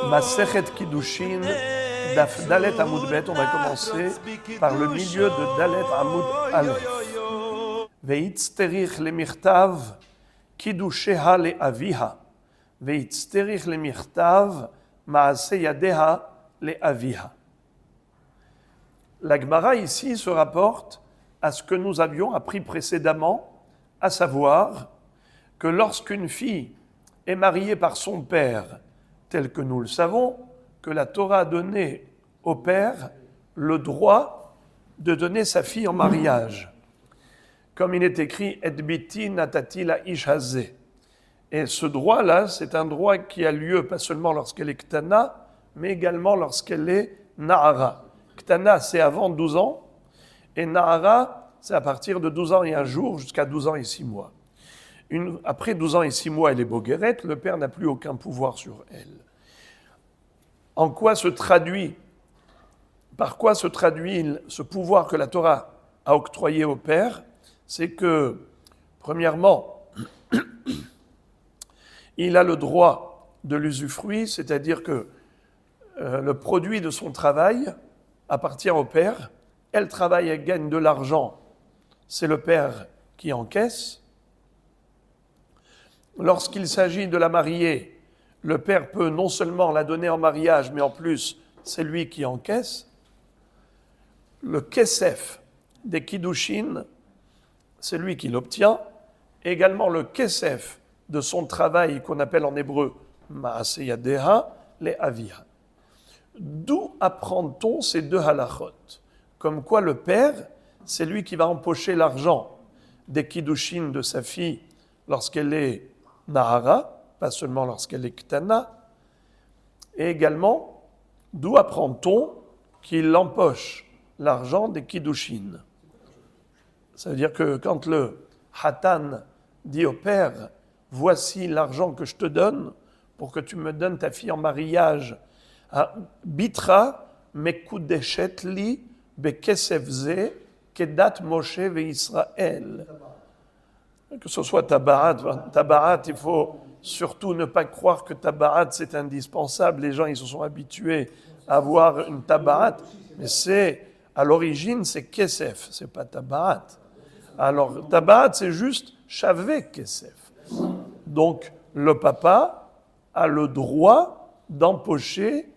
Masechet Kiddushin, Daf Dalet Amud Bet, on va commencer par le milieu de Dalet Amud Aleph. Veitzterich lemirtav Kiddusheha leaviha, Veitzterich lemirtav Maaseh Yadeha leaviha. La Gemara ici se rapporte à ce que nous avions appris précédemment, à savoir que lorsqu'une fille est mariée par son père, tel que nous le savons, que la Torah a donné au père le droit de donner sa fille en mariage. Comme il est écrit « Et biti natati la ish hazeh ». Et ce droit-là, c'est un droit qui a lieu pas seulement lorsqu'elle est ktana, mais également lorsqu'elle est na'ara. Ktana, c'est avant 12 ans, et na'ara, c'est à partir de 12 ans et un jour jusqu'à 12 ans et 6 mois. Après 12 ans et 6 mois, elle est boguérette, le père n'a plus aucun pouvoir sur elle. Par quoi se traduit ce pouvoir que la Torah a octroyé au père? C'est que, premièrement, il a le droit de l'usufruit, c'est-à-dire que le produit de son travail appartient au père. Elle travaille, elle gagne de l'argent, c'est le père qui encaisse. Lorsqu'il s'agit de la marier, le père peut non seulement la donner en mariage, mais en plus, c'est lui qui encaisse. Le kesef des kiddushin, c'est lui qui l'obtient. Également le kesef de son travail, qu'on appelle en hébreu maaseh yadeha leaviha. D'où apprend-on ces deux halachot? Comme quoi le père, c'est lui qui va empocher l'argent des kiddushin de sa fille lorsqu'elle est nahara, pas seulement lorsqu'elle est ktana. Et également, d'où apprend-on qu'il empoche l'argent des kiddushin? Ça veut dire que quand le hatan dit au père, voici l'argent que je te donne pour que tu me donnes ta fille en mariage, bitra mekudeshet li bekesef ze kedat Moshe veIsraël. Que ce soit tabarat, il faut surtout ne pas croire que tabarat c'est indispensable. Les gens ils se sont habitués à avoir une tabarat, mais c'est à l'origine c'est kesef, c'est pas tabarat. Alors tabarat c'est juste shavé kesef. Donc le papa a le droit d'empocher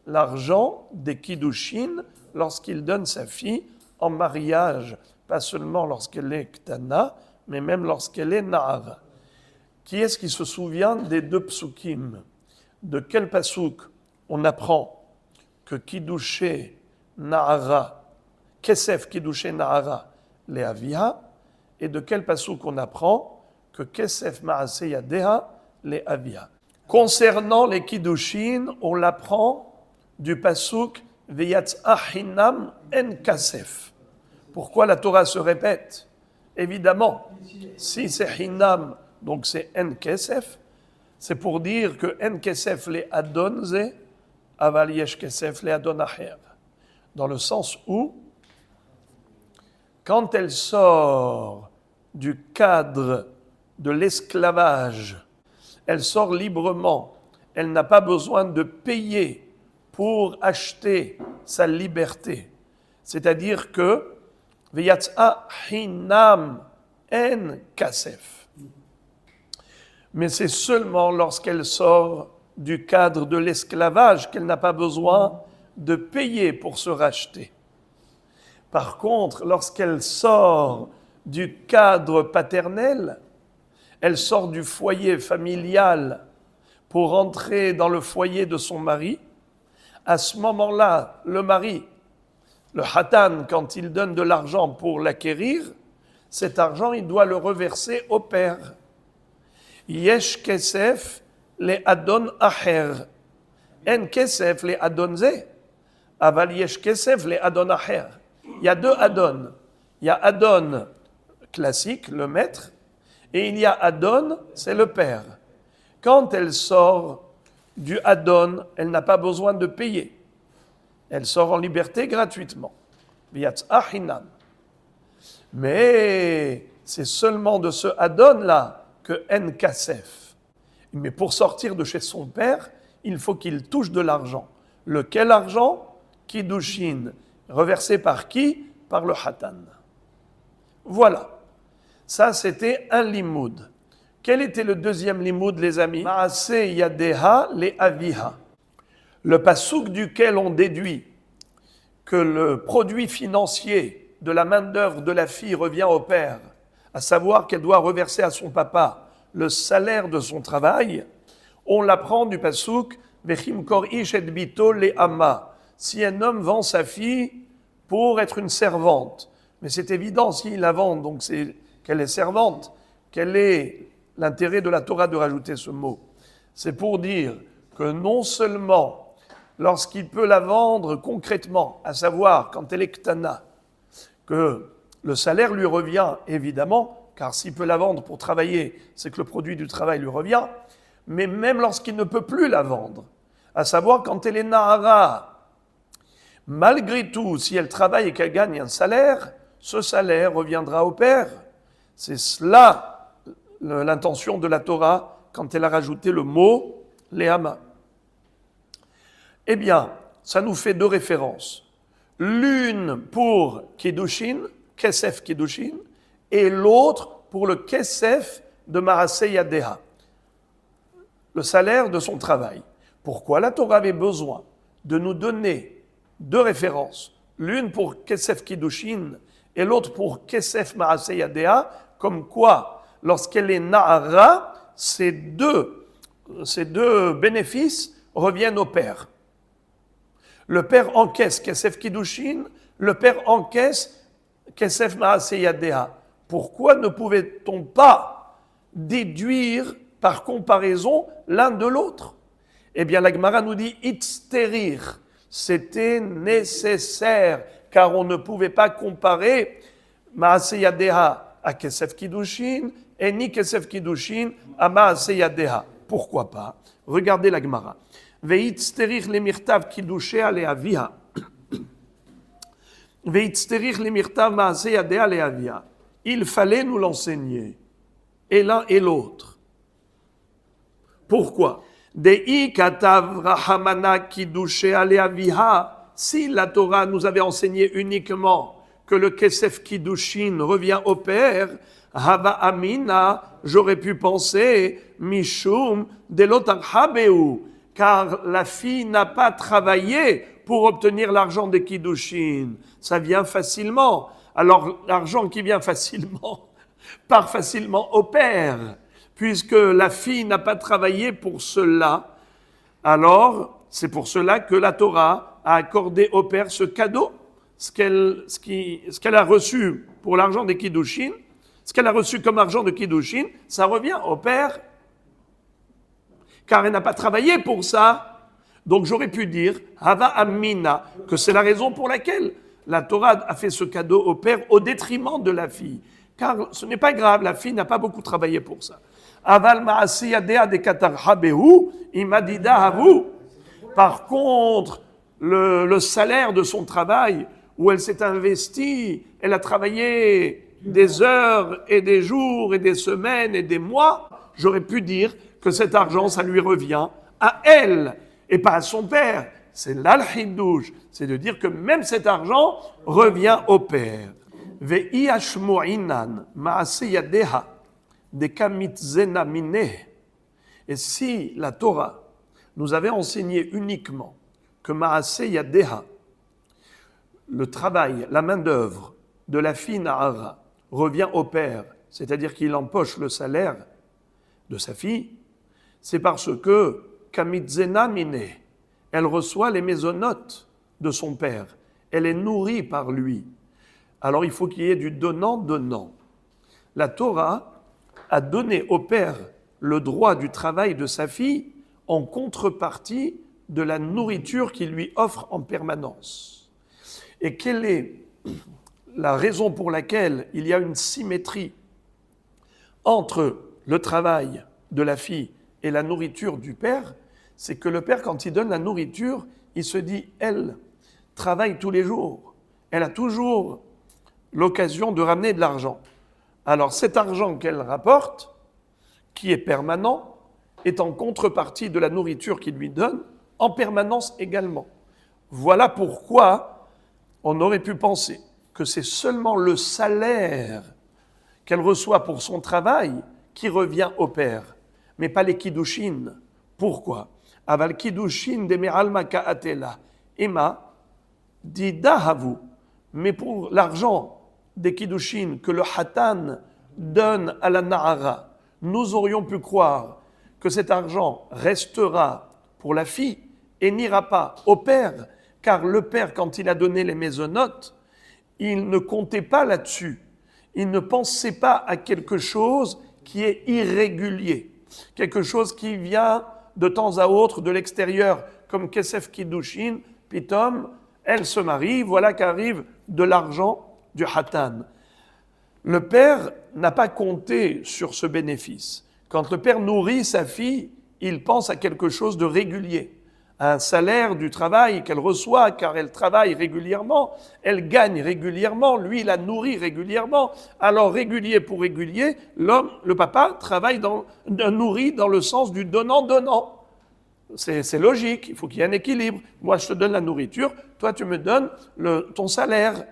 l'argent des kiddushin lorsqu'il donne sa fille en mariage, pas seulement lorsqu'elle est ktana, mais même lorsqu'elle est na'ara. Qui est-ce qui se souvient des deux psukim? De quel pasuk on apprend que kiddushé na'ara, kesef kiddushé na'ara leaviha, et de quel pasuk on apprend que kesef maaseh yadeha leaviha? Concernant les kiddushin, on l'apprend du pasuk veyatzah hinam en kasef. Pourquoi la Torah se répète? Évidemment, si c'est hinam, donc c'est en kesef, c'est pour dire que en kesef le adon ze, aval yesh kesef le adon acher. Dans le sens où, quand elle sort du cadre de l'esclavage, elle sort librement, elle n'a pas besoin de payer pour acheter sa liberté. C'est-à-dire que Veyatzah hinam en kasef. Mais c'est seulement lorsqu'elle sort du cadre de l'esclavage qu'elle n'a pas besoin de payer pour se racheter. Par contre, lorsqu'elle sort du cadre paternel, elle sort du foyer familial pour entrer dans le foyer de son mari. À ce moment-là, le mari, le hatan, quand il donne de l'argent pour l'acquérir, cet argent, il doit le reverser au père. Yesh kesef le adon acher. En kesef le adon ze. Aval yesh kesef le adon acher. Il y a deux adon. Il y a adon classique, le maître, et il y a adon, c'est le père. Quand elle sort du adon, elle n'a pas besoin de payer. Elle sort en liberté gratuitement. Mais c'est seulement de ce Adon-là que En Kasef. Mais pour sortir de chez son père, il faut qu'il touche de l'argent. Lequel argent? Kiddushin. Reversé par qui? Par le Hatan. Voilà. Ça, c'était un limoud. Quel était le deuxième limoud, les amis? Maase yadeha le aviha. Le pasouk duquel on déduit que le produit financier de la main-d'œuvre de la fille revient au père, à savoir qu'elle doit reverser à son papa le salaire de son travail, on l'apprend du pasouk Vechimkor ish et bito le ama. Si un homme vend sa fille pour être une servante, mais c'est évident s'il la vend, donc c'est qu'elle est servante, quel est l'intérêt de la Torah de rajouter ce mot? C'est pour dire que non seulement lorsqu'il peut la vendre concrètement, à savoir quand elle est ktana, que le salaire lui revient évidemment, car s'il peut la vendre pour travailler, c'est que le produit du travail lui revient, mais même lorsqu'il ne peut plus la vendre, à savoir quand elle est nahara, malgré tout, si elle travaille et qu'elle gagne un salaire, ce salaire reviendra au père. C'est cela l'intention de la Torah quand elle a rajouté le mot Léama. Eh bien, ça nous fait deux références. L'une pour Kiddushin, Kesef Kiddushin, et l'autre pour le Kesef de Maaseh Yadeha, le salaire de son travail. Pourquoi la Torah avait besoin de nous donner deux références, l'une pour Kesef Kiddushin et l'autre pour Kesef Maaseh Yadeha, comme quoi, lorsqu'elle est Nahara, ces deux bénéfices reviennent au père. Le père encaisse Kesef Kiddushin, le père encaisse Kesef Maaseh Yadeha. Pourquoi ne pouvait-on pas déduire par comparaison l'un de l'autre? Eh bien, la Gemara nous dit itzterir. C'était nécessaire, car on ne pouvait pas comparer Maaseh Yadeha à Kesef Kiddushin et ni Kesef Kiddushin à Maaseh Yadeha. Pourquoi pas? Regardez la Gemara. Veitzterich lemirtav kiddushéa leaviha. Veitzterich lemirtav Maaseh Yadeha leaviha. Il fallait nous l'enseigner, et l'un et l'autre. Pourquoi? Dei katav rahamana kiddushéa leaviha. Si la Torah nous avait enseigné uniquement que le Kesef Kiddushin revient au père, Hava Amina, j'aurais pu penser, Mishum delotar habeu, car la fille n'a pas travaillé pour obtenir l'argent de Kiddushin. Ça vient facilement. Alors, l'argent qui vient facilement part facilement au père, puisque la fille n'a pas travaillé pour cela. Alors, c'est pour cela que la Torah a accordé au père ce cadeau, ce qu'elle a reçu pour l'argent de Kiddushin, ce qu'elle a reçu comme argent de Kiddushin, ça revient au père, car elle n'a pas travaillé pour ça. Donc j'aurais pu dire, Hava Amina, que c'est la raison pour laquelle la Torah a fait ce cadeau au père au détriment de la fille. Car ce n'est pas grave, la fille n'a pas beaucoup travaillé pour ça. Aval Maaseh Yadeha de Katar Habehu, Imadida Havu. Par contre, le salaire de son travail, où elle s'est investie, elle a travaillé des heures et des jours et des semaines et des mois, j'aurais pu dire que cet argent, ça lui revient à elle et pas à son père. C'est l'al-hidouj, c'est de dire que même cet argent revient au père. Ve'i ashmu'inan ma'aseh yadeha dekamitzena mineh. Et si la Torah nous avait enseigné uniquement que ma'aseh yadeha, le travail, la main-d'œuvre de la fille Nahara revient au père, c'est-à-dire qu'il empoche le salaire de sa fille, c'est parce que Kamitzena Mine, elle reçoit les mésonotes de son père, elle est nourrie par lui. Alors il faut qu'il y ait du donnant-donnant. La Torah a donné au père le droit du travail de sa fille en contrepartie de la nourriture qu'il lui offre en permanence. Et quelle est la raison pour laquelle il y a une symétrie entre le travail de la fille et la nourriture du père? C'est que le père, quand il donne la nourriture, il se dit, elle travaille tous les jours, elle a toujours l'occasion de ramener de l'argent. Alors cet argent qu'elle rapporte, qui est permanent, est en contrepartie de la nourriture qu'il lui donne, en permanence également. Voilà pourquoi on aurait pu penser que c'est seulement le salaire qu'elle reçoit pour son travail qui revient au père, mais pas les kiddushin. Pourquoi? Aval kiddushin de me'al maka'atela. Emma dit dahavu, mais pour l'argent des kiddushin que le hatan donne à la na'ara, nous aurions pu croire que cet argent restera pour la fille et n'ira pas au père, car le père, quand il a donné les mésonotes, il ne comptait pas là-dessus. Il ne pensait pas à quelque chose qui est irrégulier, quelque chose qui vient de temps à autre de l'extérieur, comme Kesef Kiddushin, Pitom, elle se marie, voilà qu'arrive de l'argent du Hatan. Le père n'a pas compté sur ce bénéfice. Quand le père nourrit sa fille, il pense à quelque chose de régulier, à un salaire du travail qu'elle reçoit, car elle travaille régulièrement, elle gagne régulièrement, lui la nourrit régulièrement. Alors régulier pour régulier, l'homme, le papa, nourrit dans le sens du donnant-donnant. C'est logique, il faut qu'il y ait un équilibre. Moi, je te donne la nourriture, toi, tu me donnes ton salaire.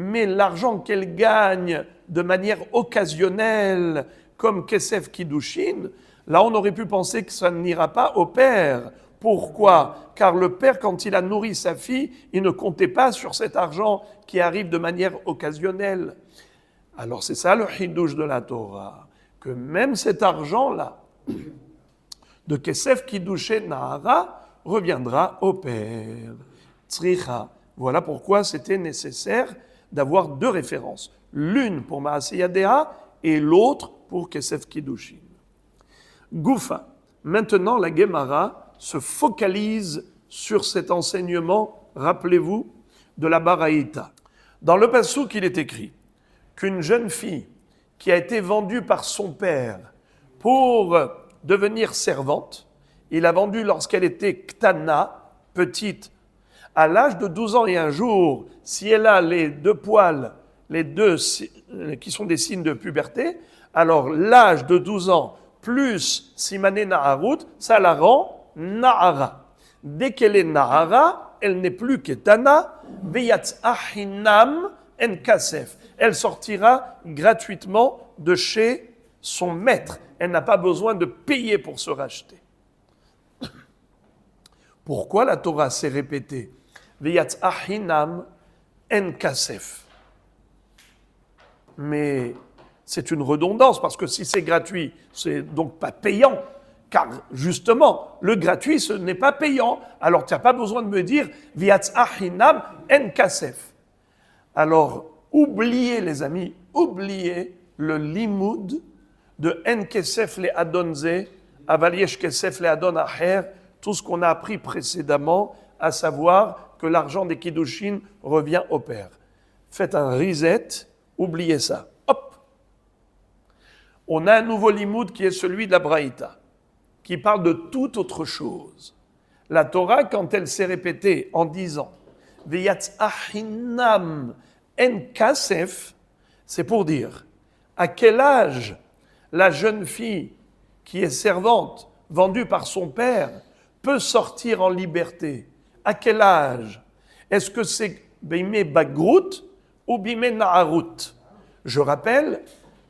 Mais l'argent qu'elle gagne de manière occasionnelle, comme Kesef Kiddushin, là, on aurait pu penser que ça n'ira pas au père. Pourquoi? Car le père, quand il a nourri sa fille, il ne comptait pas sur cet argent qui arrive de manière occasionnelle. Alors, c'est ça le Hiddush de la Torah, que même cet argent-là, de Kesef Kiddushin Nahara, reviendra au père. Tzricha. Voilà pourquoi c'était nécessaire d'avoir deux références. L'une pour Maaseh Dea et l'autre pour Kesef Kiddushin. Goufa. Maintenant, la Gemara se focalise sur cet enseignement, rappelez-vous, de la Baraïta. Dans le passouk, il est écrit qu'une jeune fille qui a été vendue par son père pour devenir servante, il l'a vendue lorsqu'elle était ktana, petite, à l'âge de 12 ans et un jour, si elle a les deux poils, les deux qui sont des signes de puberté, alors l'âge de 12 ans plus Simané Naharut, ça la rend Nahara. Dès qu'elle est Nahara, elle n'est plus Ketana, Beyatz Ahinam en Kasef. Elle sortira gratuitement de chez son maître. Elle n'a pas besoin de payer pour se racheter. Pourquoi la Torah s'est répétée? Veyatz Ahinam en Kasef. Mais c'est une redondance, parce que si c'est gratuit, c'est donc pas payant. Car justement, le gratuit, ce n'est pas payant. Alors tu n'as pas besoin de me dire Veyatz Ahinam en Kasef. Alors, oubliez les amis, oubliez le limoud de En Kesef le Adonze, Aval Yesh Kesef le Adon Aher, tout ce qu'on a appris précédemment, à savoir que l'argent des Kiddushin revient au père. Faites un reset, oubliez ça. Hop. On a un nouveau limoud qui est celui de la Braïta, qui parle de toute autre chose. La Torah, quand elle s'est répétée en disant Veyatz Ahinam en Kasef, c'est pour dire à quel âge la jeune fille qui est servante, vendue par son père, peut sortir en liberté. À quel âge? Est-ce que c'est Bimé Bagrout ou Bimé Naharut? Je rappelle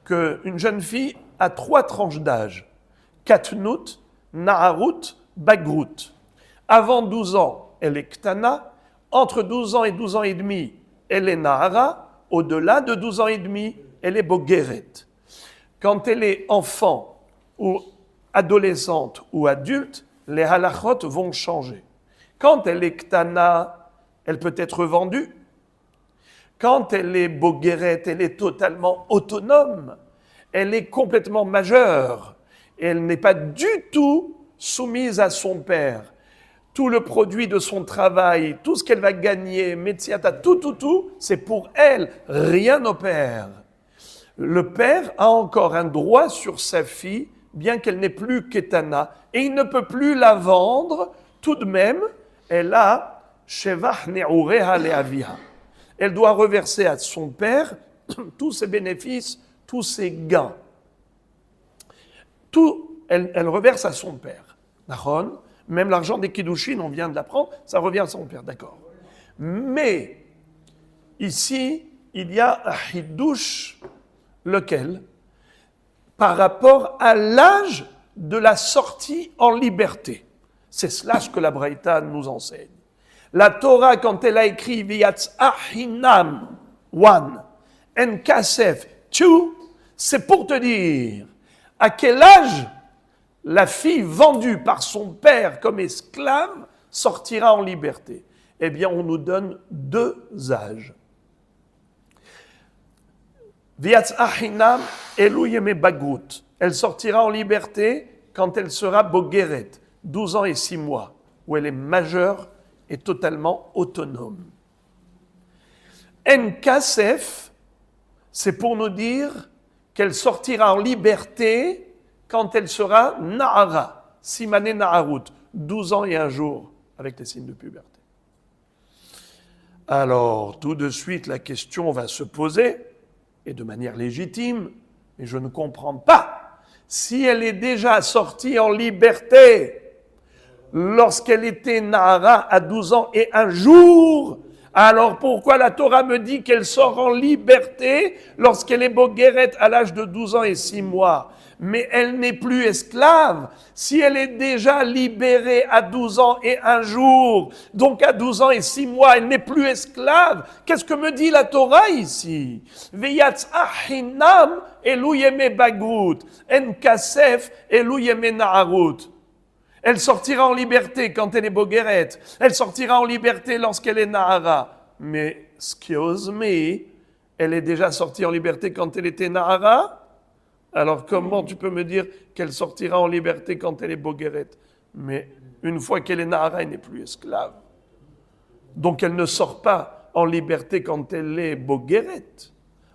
qu'une jeune fille a 3 tranches d'âge. Katnout, Naharut, Bagrout. Avant 12 ans, elle est Ktana. Entre 12 ans et 12 ans et demi, elle est Nahara. Au-delà de 12 ans et demi, elle est Bogeret. Quand elle est enfant ou adolescente ou adulte, les halachot vont changer. Quand elle est ktana, elle peut être vendue. Quand elle est bogeret, elle est totalement autonome. Elle est complètement majeure. Elle n'est pas du tout soumise à son père. Tout le produit de son travail, tout ce qu'elle va gagner, Metsiata, tout, c'est pour elle, rien au père. Le père a encore un droit sur sa fille, bien qu'elle n'ait plus ketana, et il ne peut plus la vendre. Tout de même, elle a shevach ne'ureha le'aviha. Elle doit reverser à son père tous ses bénéfices tous ses gains, tout, elle reverse à son père. D'accord ? Même l'argent des Kiddushin, on vient de l'apprendre, ça revient à son père, d'accord. Mais, ici, il y a un Hiddush, lequel ? Par rapport à l'âge de la sortie en liberté. C'est cela ce que la Braïta nous enseigne. La Torah, quand elle a écrit V'yatzah hinam, one, en kasef, two, c'est pour te dire à quel âge la fille vendue par son père comme esclave sortira en liberté. Eh bien, on nous donne 2 âges. V'yatzah hinam elu yeme bagut. Elle sortira en liberté quand elle sera bogeret, 12 ans et 6 mois, où elle est majeure et totalement autonome. En kasef, c'est pour nous dire qu'elle sortira en liberté quand elle sera na'ara, simane na'arut, 12 ans et 1 jour, avec les signes de puberté. Alors, tout de suite, la question va se poser, et de manière légitime, mais je ne comprends pas, si elle est déjà sortie en liberté lorsqu'elle était na'ara à 12 ans et 1 jour, alors pourquoi la Torah me dit qu'elle sort en liberté lorsqu'elle est bogeret à l'âge de 12 ans et 6 mois ? Mais elle n'est plus esclave si elle est déjà libérée à 12 ans et 1 jour. Donc à 12 ans et 6 mois, elle n'est plus esclave. Qu'est-ce que me dit la Torah ici ? V'yatzah hinam elu yeme bagut, en kasef elu yeme na'arut. Elle sortira en liberté quand elle est bogeret. Elle sortira en liberté lorsqu'elle est na'ara. Mais, excuse me, elle est déjà sortie en liberté quand elle était na'ara ? Alors comment tu peux me dire qu'elle sortira en liberté quand elle est bogeret ? Mais une fois qu'elle est na'ara, elle n'est plus esclave. Donc elle ne sort pas en liberté quand elle est bogeret,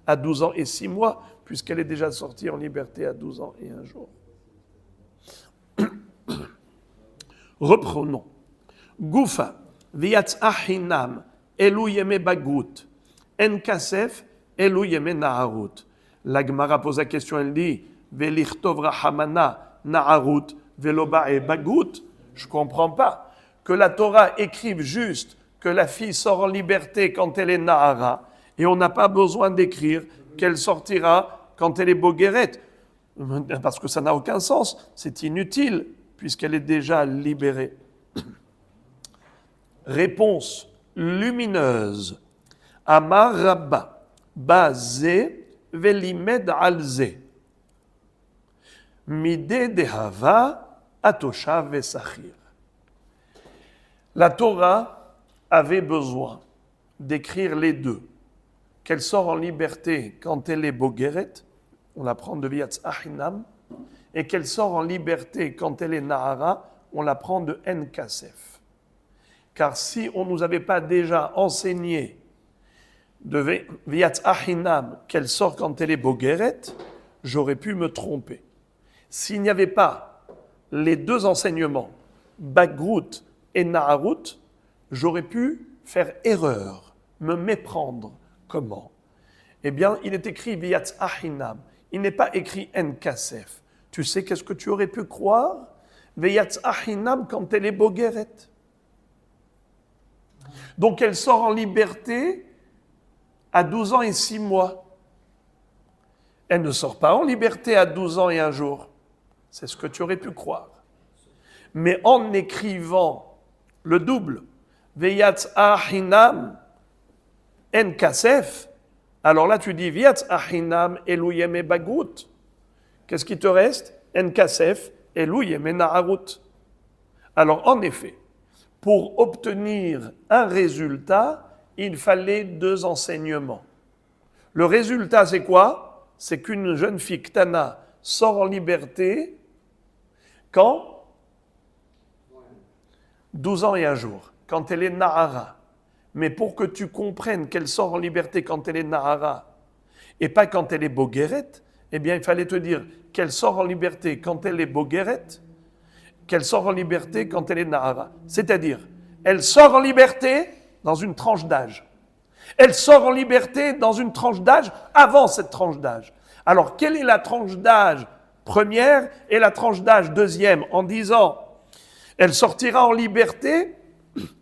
à 12 ans et 6 mois, puisqu'elle est déjà sortie en liberté à 12 ans et 1 jour. Reprenons. Goufa, v'yatzah hinam, elu yeme bagut, en kasef, elu yeme na'arut. La Gemara pose la question, elle dit, v'lichtov rahamana na'arut, ve'loba et bagut. Je comprends pas que la Torah écrive juste que la fille sort en liberté quand elle est na'ara, et on n'a pas besoin d'écrire qu'elle sortira quand elle est bogeret, parce que ça n'a aucun sens, c'est inutile, puisqu'elle est déjà libérée. Réponse lumineuse. Amar Rabba, Bazé, Velimed Alze. Mide Dehava, Atosha Vesachir. La Torah avait besoin d'écrire les deux. Qu'elle sort en liberté quand elle est bogeret, on l'apprend de V'yatzah hinam, et qu'elle sort en liberté quand elle est na'ara, on l'apprend de en kasef. Car si on ne nous avait pas déjà enseigné de V'yatzah hinam qu'elle sort quand elle est bogeret, j'aurais pu me tromper. S'il n'y avait pas les 2 enseignements, bagrout et na'arut, j'aurais pu faire erreur, me méprendre. Comment ? Eh bien, il est écrit V'yatzah hinam. Il n'est pas écrit en kasef. Tu sais qu'est-ce que tu aurais pu croire ? V'yatzah hinam quand elle est bogeret. Donc elle sort en liberté à 12 ans et 6 mois. Elle ne sort pas en liberté à 12 ans et 1 jour. C'est ce que tu aurais pu croire. Mais en écrivant le double, V'yatzah hinam en kasef, alors là tu dis V'yatzah hinam elu yeme bagut. Qu'est-ce qui te reste ? En kasef elu yeme na'arut. Alors en effet, pour obtenir un résultat, il fallait 2 enseignements. Le résultat, c'est quoi ? C'est qu'une jeune fille ktana sort en liberté quand ? 12 ans et 1 jour, quand elle est na'ara. Mais pour que tu comprennes qu'elle sort en liberté quand elle est na'ara, et pas quand elle est bogeret, eh bien, il fallait te dire qu'elle sort en liberté quand elle est bogeret, qu'elle sort en liberté quand elle est na'ara. C'est-à-dire, elle sort en liberté dans une tranche d'âge. Elle sort en liberté dans une tranche d'âge avant cette tranche d'âge. Alors, quelle est la tranche d'âge première et la tranche d'âge deuxième en disant elle sortira en liberté,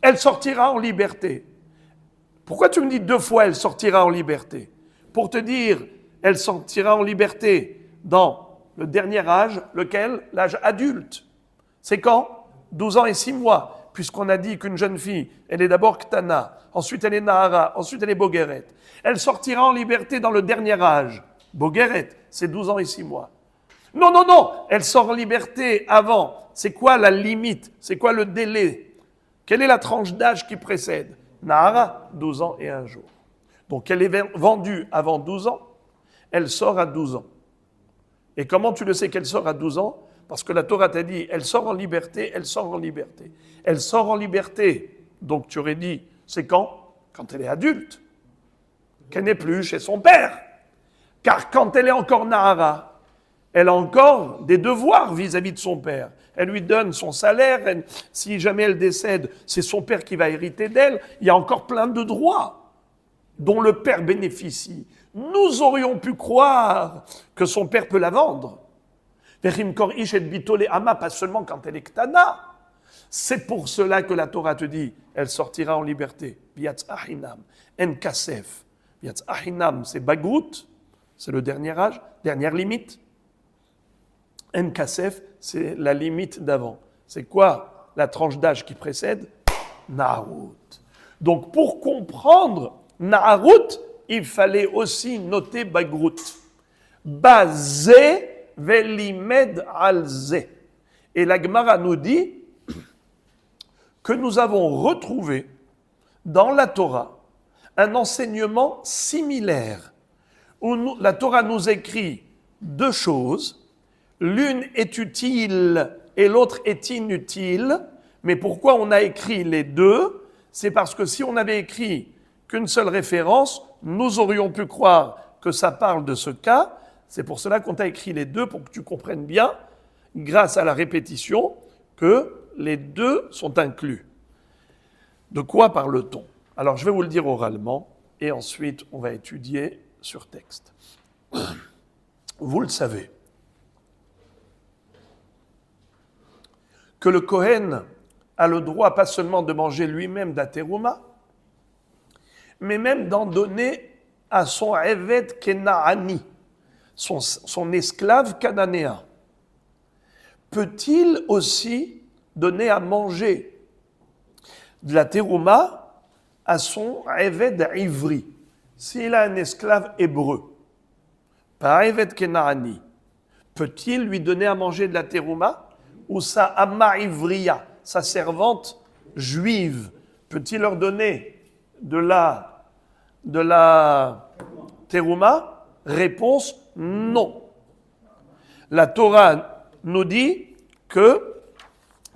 elle sortira en liberté. Pourquoi tu me dis 2 fois elle sortira en liberté? Pour te dire elle sortira en liberté dans le dernier âge, lequel? L'âge adulte. C'est quand? 12 ans et 6 mois, puisqu'on a dit qu'une jeune fille, elle est d'abord Ktana, ensuite elle est Nahara, ensuite elle est Bogeret. Elle sortira en liberté dans le dernier âge. Bogeret, c'est 12 ans et 6 mois. Non, non, non, elle sort en liberté avant. C'est quoi la limite? C'est quoi le délai? Quelle est la tranche d'âge qui précède? Nahara, 12 ans et 1 jour. Donc elle est vendue avant 12 ans, elle sort à 12 ans. Et comment tu le sais qu'elle sort à 12 ans? Parce que la Torah t'a dit, elle sort en liberté, elle sort en liberté. Elle sort en liberté, donc tu aurais dit, c'est quand? Quand elle est adulte, qu'elle n'est plus chez son père. Car quand elle est encore Nahara, elle a encore des devoirs vis-à-vis de son père. Elle lui donne son salaire, si jamais elle décède, c'est son père qui va hériter d'elle. Il y a encore plein de droits dont le père bénéficie. Nous aurions pu croire que son père peut la vendre. Pas seulement quand elle est Ktana. C'est pour cela que la Torah te dit, elle sortira en liberté. Viatz ahinam, en kasef. Viatz ahinam, c'est bagrout, c'est le dernier âge, dernière limite. En kasef, c'est la limite d'avant. C'est quoi la tranche d'âge qui précède? Naharut. Donc pour comprendre Naharut, il fallait aussi noter bagrout. Bazé velimed alze. Et la Gemara nous dit que nous avons retrouvé dans la Torah un enseignement similaire où la Torah nous écrit 2 choses. L'une est utile et l'autre est inutile. Mais pourquoi on a écrit les 2? C'est parce que si on avait écrit qu'une seule référence, nous aurions pu croire que ça parle de ce cas. C'est pour cela qu'on t'a écrit les 2, pour que tu comprennes bien, grâce à la répétition, que les 2 sont inclus. De quoi parle-t-on? Alors je vais vous le dire oralement, et ensuite on va étudier sur texte. Vous le savez, que le Kohen a le droit pas seulement de manger lui-même d'Aterouma, mais même d'en donner à son Eved Kenaani, son esclave cananéen. Peut-il aussi donner à manger de la terouma à son Eved Ivri, s'il a un esclave hébreu, pas Eved Kenaani, peut-il lui donner à manger de la terouma? Ou sa Amma Ivriya, sa servante juive, peut-il leur donner de la terouma? Réponse, non. La Torah nous dit que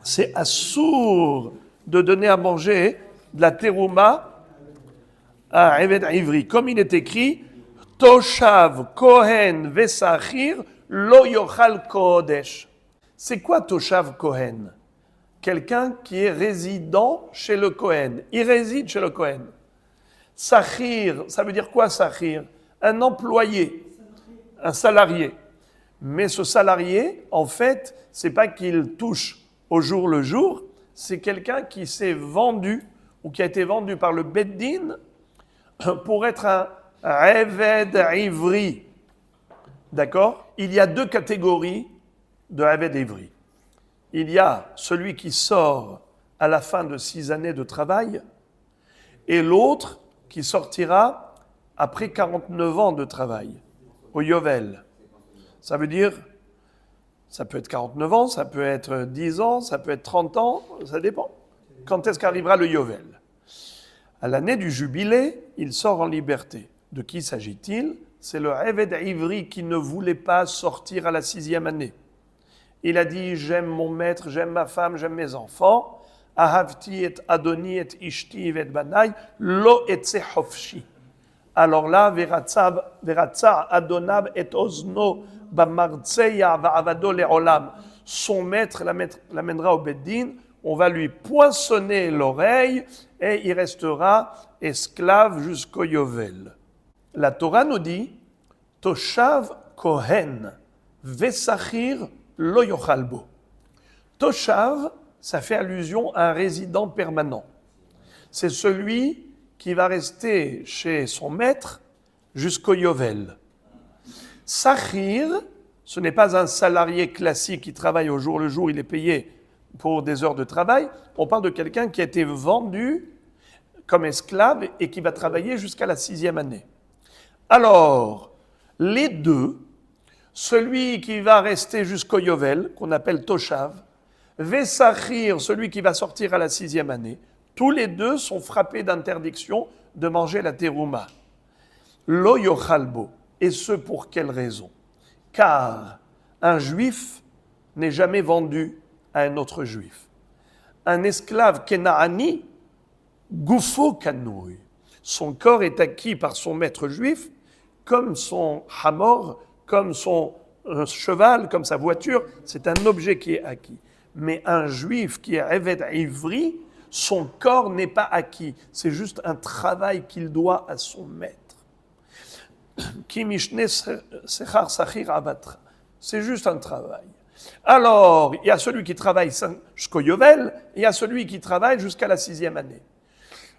c'est assour de donner à manger de la terouma à Eved Ivri. Comme il est écrit, Toshav Kohen Vesachir Lo Yochal Kodesh. C'est quoi Toshav Kohen? Quelqu'un qui est résident chez le Kohen. Il réside chez le Kohen. Sachir, ça veut dire quoi Sachir? Un employé, un salarié. Mais ce salarié, en fait, c'est pas qu'il touche au jour le jour, c'est quelqu'un qui s'est vendu ou qui a été vendu par le Beddin pour être un Eved Ivri. D'accord? Il y a 2 catégories de Eved Ivri. Il y a celui qui sort à la fin de 6 années de travail et l'autre qui sortira après 49 ans de travail, au Yovel. Ça veut dire, ça peut être 49 ans, ça peut être 10 ans, ça peut être 30 ans, ça dépend. Quand est-ce qu'arrivera le Yovel? À l'année du jubilé, il sort en liberté. De qui s'agit-il? C'est le Eved Ivri qui ne voulait pas sortir à la 6e année. Il a dit, j'aime mon maître, j'aime ma femme, j'aime mes enfants. Ahavti et Adoni et Ishti et Banai, lo etse hofshi. Alors là, veratza Adonav et Ozno bamartseya va'avado le'olam. Son maître l'amènera au Beddin, on va lui poinçonner l'oreille et il restera esclave jusqu'au Yovel. La Torah nous dit, Toshav kohen vesachir lo yochal bo. Toshav, ça fait allusion à un résident permanent. C'est celui qui va rester chez son maître jusqu'au Yovel. Sachir, ce n'est pas un salarié classique qui travaille au jour le jour, il est payé pour des heures de travail. On parle de quelqu'un qui a été vendu comme esclave et qui va travailler jusqu'à la 6e année. Alors, les deux, celui qui va rester jusqu'au Yovel, qu'on appelle Toshav, Vesachir, celui qui va sortir à la 6e année, tous les deux sont frappés d'interdiction de manger la terouma. Lo yochalbo. Et ce pour quelle raison? Car un juif n'est jamais vendu à un autre juif. Un esclave kenaani, gufo kanouy. Son corps est acquis par son maître juif, comme son hamor, comme son cheval, comme sa voiture. C'est un objet qui est acquis. Mais un juif qui est Eved Ivri, son corps n'est pas acquis. C'est juste un travail qu'il doit à son maître. C'est juste un travail. Alors, il y a celui qui travaille jusqu'au Yovel, et il y a celui qui travaille jusqu'à la 6e année.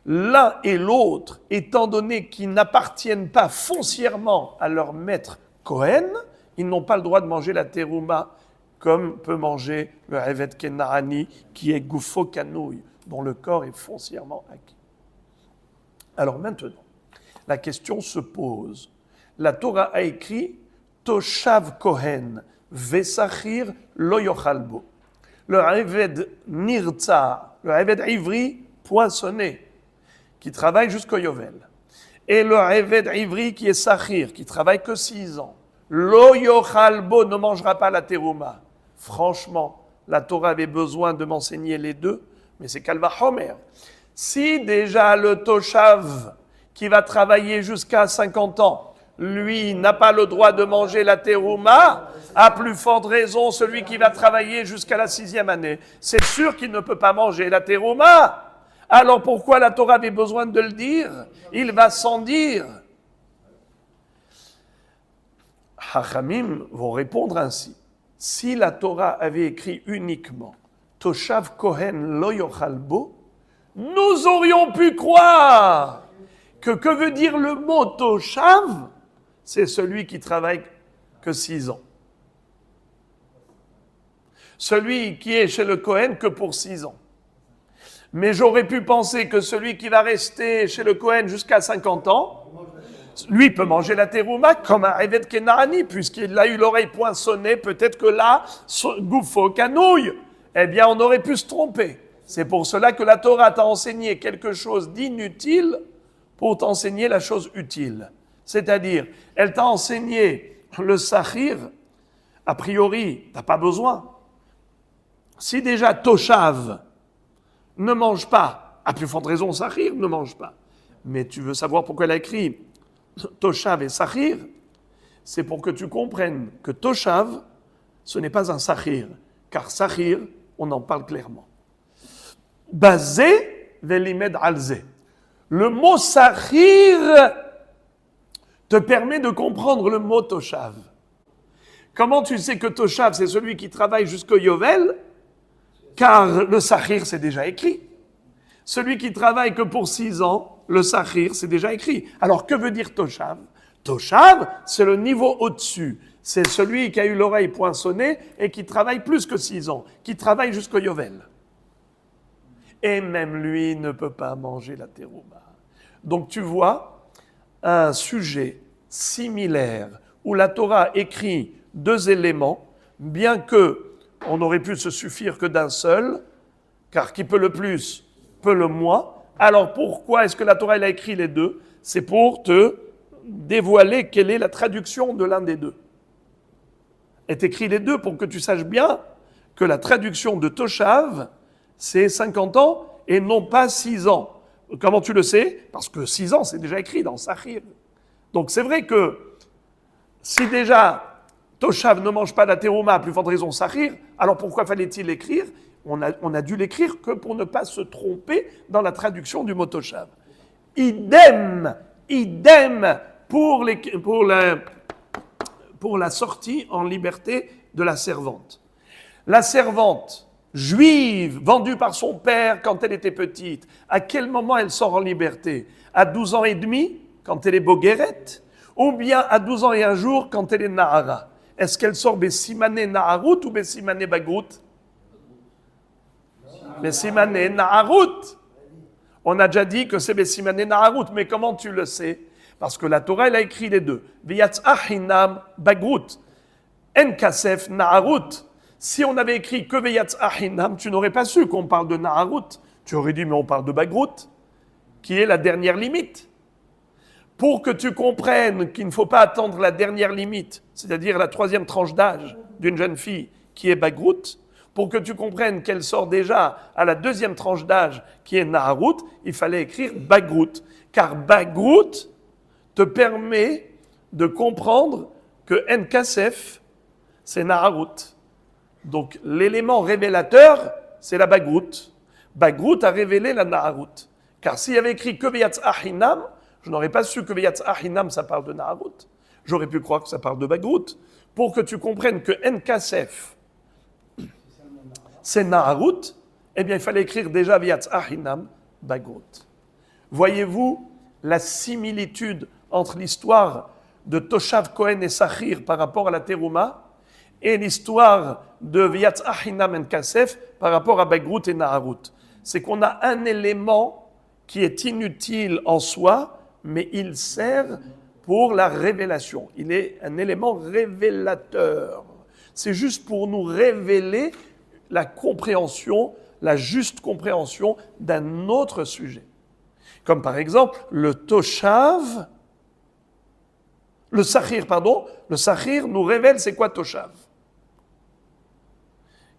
L'un et l'autre, étant donné qu'ils n'appartiennent pas foncièrement à leur maître Kohen, ils n'ont pas le droit de manger la terouma comme peut manger le Evet Kenaani, qui est Gufo Kanouy, dont le corps est foncièrement acquis. Alors maintenant, la question se pose. La Torah a écrit Toshav Kohen Vesachir Lo Yochalbo. Le Eved Nirtza, le Eved Ivri poinçonné, qui travaille jusqu'au Yovel. Et le Eved Ivri qui est Sachir, qui travaille que 6 ans. Lo Yochalbo ne mangera pas la terouma. Franchement, la Torah avait besoin de m'enseigner les deux, mais c'est Kalva Homer. Si déjà le Toshav qui va travailler jusqu'à 50 ans, lui n'a pas le droit de manger la terouma, à plus forte raison celui qui va travailler jusqu'à la 6e année. C'est sûr qu'il ne peut pas manger la terouma. Alors pourquoi la Torah avait besoin de le dire? Il va sans dire. Hachamim vont répondre ainsi. Si la Torah avait écrit uniquement Toshav Kohen Lo Yochalbo, nous aurions pu croire que veut dire le mot Toshav? C'est celui qui travaille que 6 ans. Celui qui est chez le Kohen que pour 6 ans. Mais j'aurais pu penser que celui qui va rester chez le Kohen jusqu'à 50 ans, lui peut manger la terouma comme un Eved Kenaani, puisqu'il a eu l'oreille poinçonnée, peut-être que là, Gufo Kanouy, eh bien on aurait pu se tromper. C'est pour cela que la Torah t'a enseigné quelque chose d'inutile pour t'enseigner la chose utile. C'est-à-dire, elle t'a enseigné le sachir, a priori, tu n'as pas besoin. Si déjà Toshav ne mange pas, à plus forte raison Sachir ne mange pas, mais tu veux savoir pourquoi elle a écrit Toshav et Sachir, c'est pour que tu comprennes que Toshav, ce n'est pas un Sachir, car Sachir, on en parle clairement. Bazé velimed alze. Le mot Sachir te permet de comprendre le mot Toshav. Comment tu sais que Toshav, c'est celui qui travaille jusqu'au Yovel? Car le Sachir, c'est déjà écrit. Celui qui travaille que pour 6 ans, le Sachir, c'est déjà écrit. Alors, que veut dire Toshav? Toshav, c'est le niveau au-dessus. C'est celui qui a eu l'oreille poinçonnée et qui travaille plus que 6 ans, qui travaille jusqu'au Yovel. Et même lui ne peut pas manger la terouma. Donc, tu vois, un sujet similaire où la Torah écrit 2 éléments, bien que on aurait pu se suffire que d'un seul, car qui peut le plus, peut le moins. Alors pourquoi est-ce que la Torah elle a écrit les deux? C'est pour te dévoiler quelle est la traduction de l'un des deux. Elle t'écrit les deux pour que tu saches bien que la traduction de Toshav, c'est 50 ans et non pas 6 ans. Comment tu le sais? Parce que 6 ans, c'est déjà écrit dans Sachir. Donc c'est vrai que si déjà Toshav ne mange pas la terouma, à plus forte raison Sachir, alors pourquoi fallait-il l'écrire? On a dû l'écrire que pour ne pas se tromper dans la traduction du mot Toshav. Idem pour pour la sortie en liberté de la servante. La servante juive, vendue par son père quand elle était petite, à quel moment elle sort en liberté? À 12 ans et demi, quand elle est boguerette, ou bien à 12 ans et un jour, quand elle est nahara? Est-ce qu'elle sort Bessimane Naharut ou Bessimane Bagrout? Bessimane Naharut. On a déjà dit que c'est Bessimane Naharut, mais comment tu le sais? Parce que la Torah, elle a écrit les deux. V'yatzah hinam Bagrout. En kasef Naharut. Si on avait écrit que V'yatzah hinam, tu n'aurais pas su qu'on parle de Naharut. Tu aurais dit, mais on parle de Bagrout, qui est la dernière limite. Pour que tu comprennes qu'il ne faut pas attendre la dernière limite, c'est-à-dire la troisième tranche d'âge d'une jeune fille qui est Bagrout, pour que tu comprennes qu'elle sort déjà à la deuxième tranche d'âge qui est Naharut, il fallait écrire Bagrout. Car Bagrout te permet de comprendre que En-Kasef, c'est Naharut. Donc l'élément révélateur, c'est la Bagrout. Bagrout a révélé la Naharut. Car s'il y avait écrit que V'yatzah hinam, je n'aurais pas su que V'yatzah hinam, ça parle de Naharut. J'aurais pu croire que ça parle de Bagrout. Pour que tu comprennes que En-Kasef, c'est Naharut, eh bien il fallait écrire déjà V'yatzah hinam, Bagrout. Voyez-vous la similitude entre l'histoire de Toshav Cohen et Sachir par rapport à la Terouma et l'histoire de V'yatzah hinam En-Kasef par rapport à Bagrout et Naharut. C'est qu'on a un élément qui est inutile en soi, mais il sert pour la révélation. Il est un élément révélateur. C'est juste pour nous révéler la compréhension, la juste compréhension d'un autre sujet. Comme par exemple le Toshav, le Sachir nous révèle c'est quoi Toshav.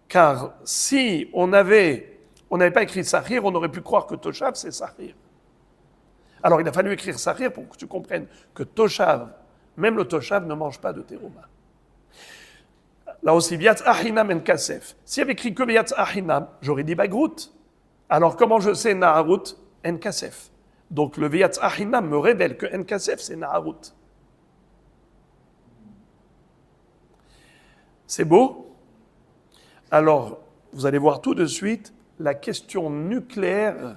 Car si on n'avait pas écrit Sachir, on aurait pu croire que Toshav c'est Sachir. Alors il a fallu écrire Sachir pour que tu comprennes que Toshav, même le Toshav ne mange pas de terouma. Là aussi, V'yatzah hinam En-Kasef. S'il y avait écrit que V'yatzah hinam, j'aurais dit Bagrout. Alors comment je sais Naharut? En-Kasef. Donc le V'yatzah hinam me révèle que En-Kasef c'est Naharut. C'est beau? Alors, vous allez voir tout de suite la question nucléaire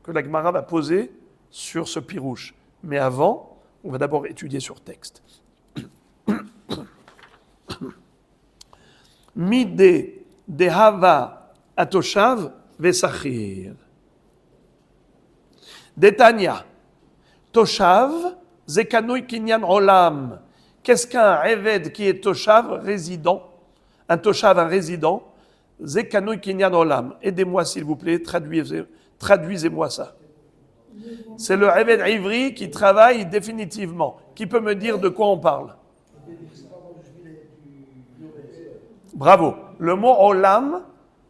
que la Gemara va poser sur ce pirouche. Mais avant, on va d'abord étudier sur texte. Mide dehava atoshav vesachir. Detania. Toshav zekanui kinyan olam. Qu'est-ce qu'un eved qui est toshav, résident? Un toshav, un résident. Zekanui kinyan olam. Aidez-moi s'il vous plaît, traduisez-moi ça. C'est le eved ivri qui travaille définitivement. Qui peut me dire de quoi on parle? Bravo. Le mot olam,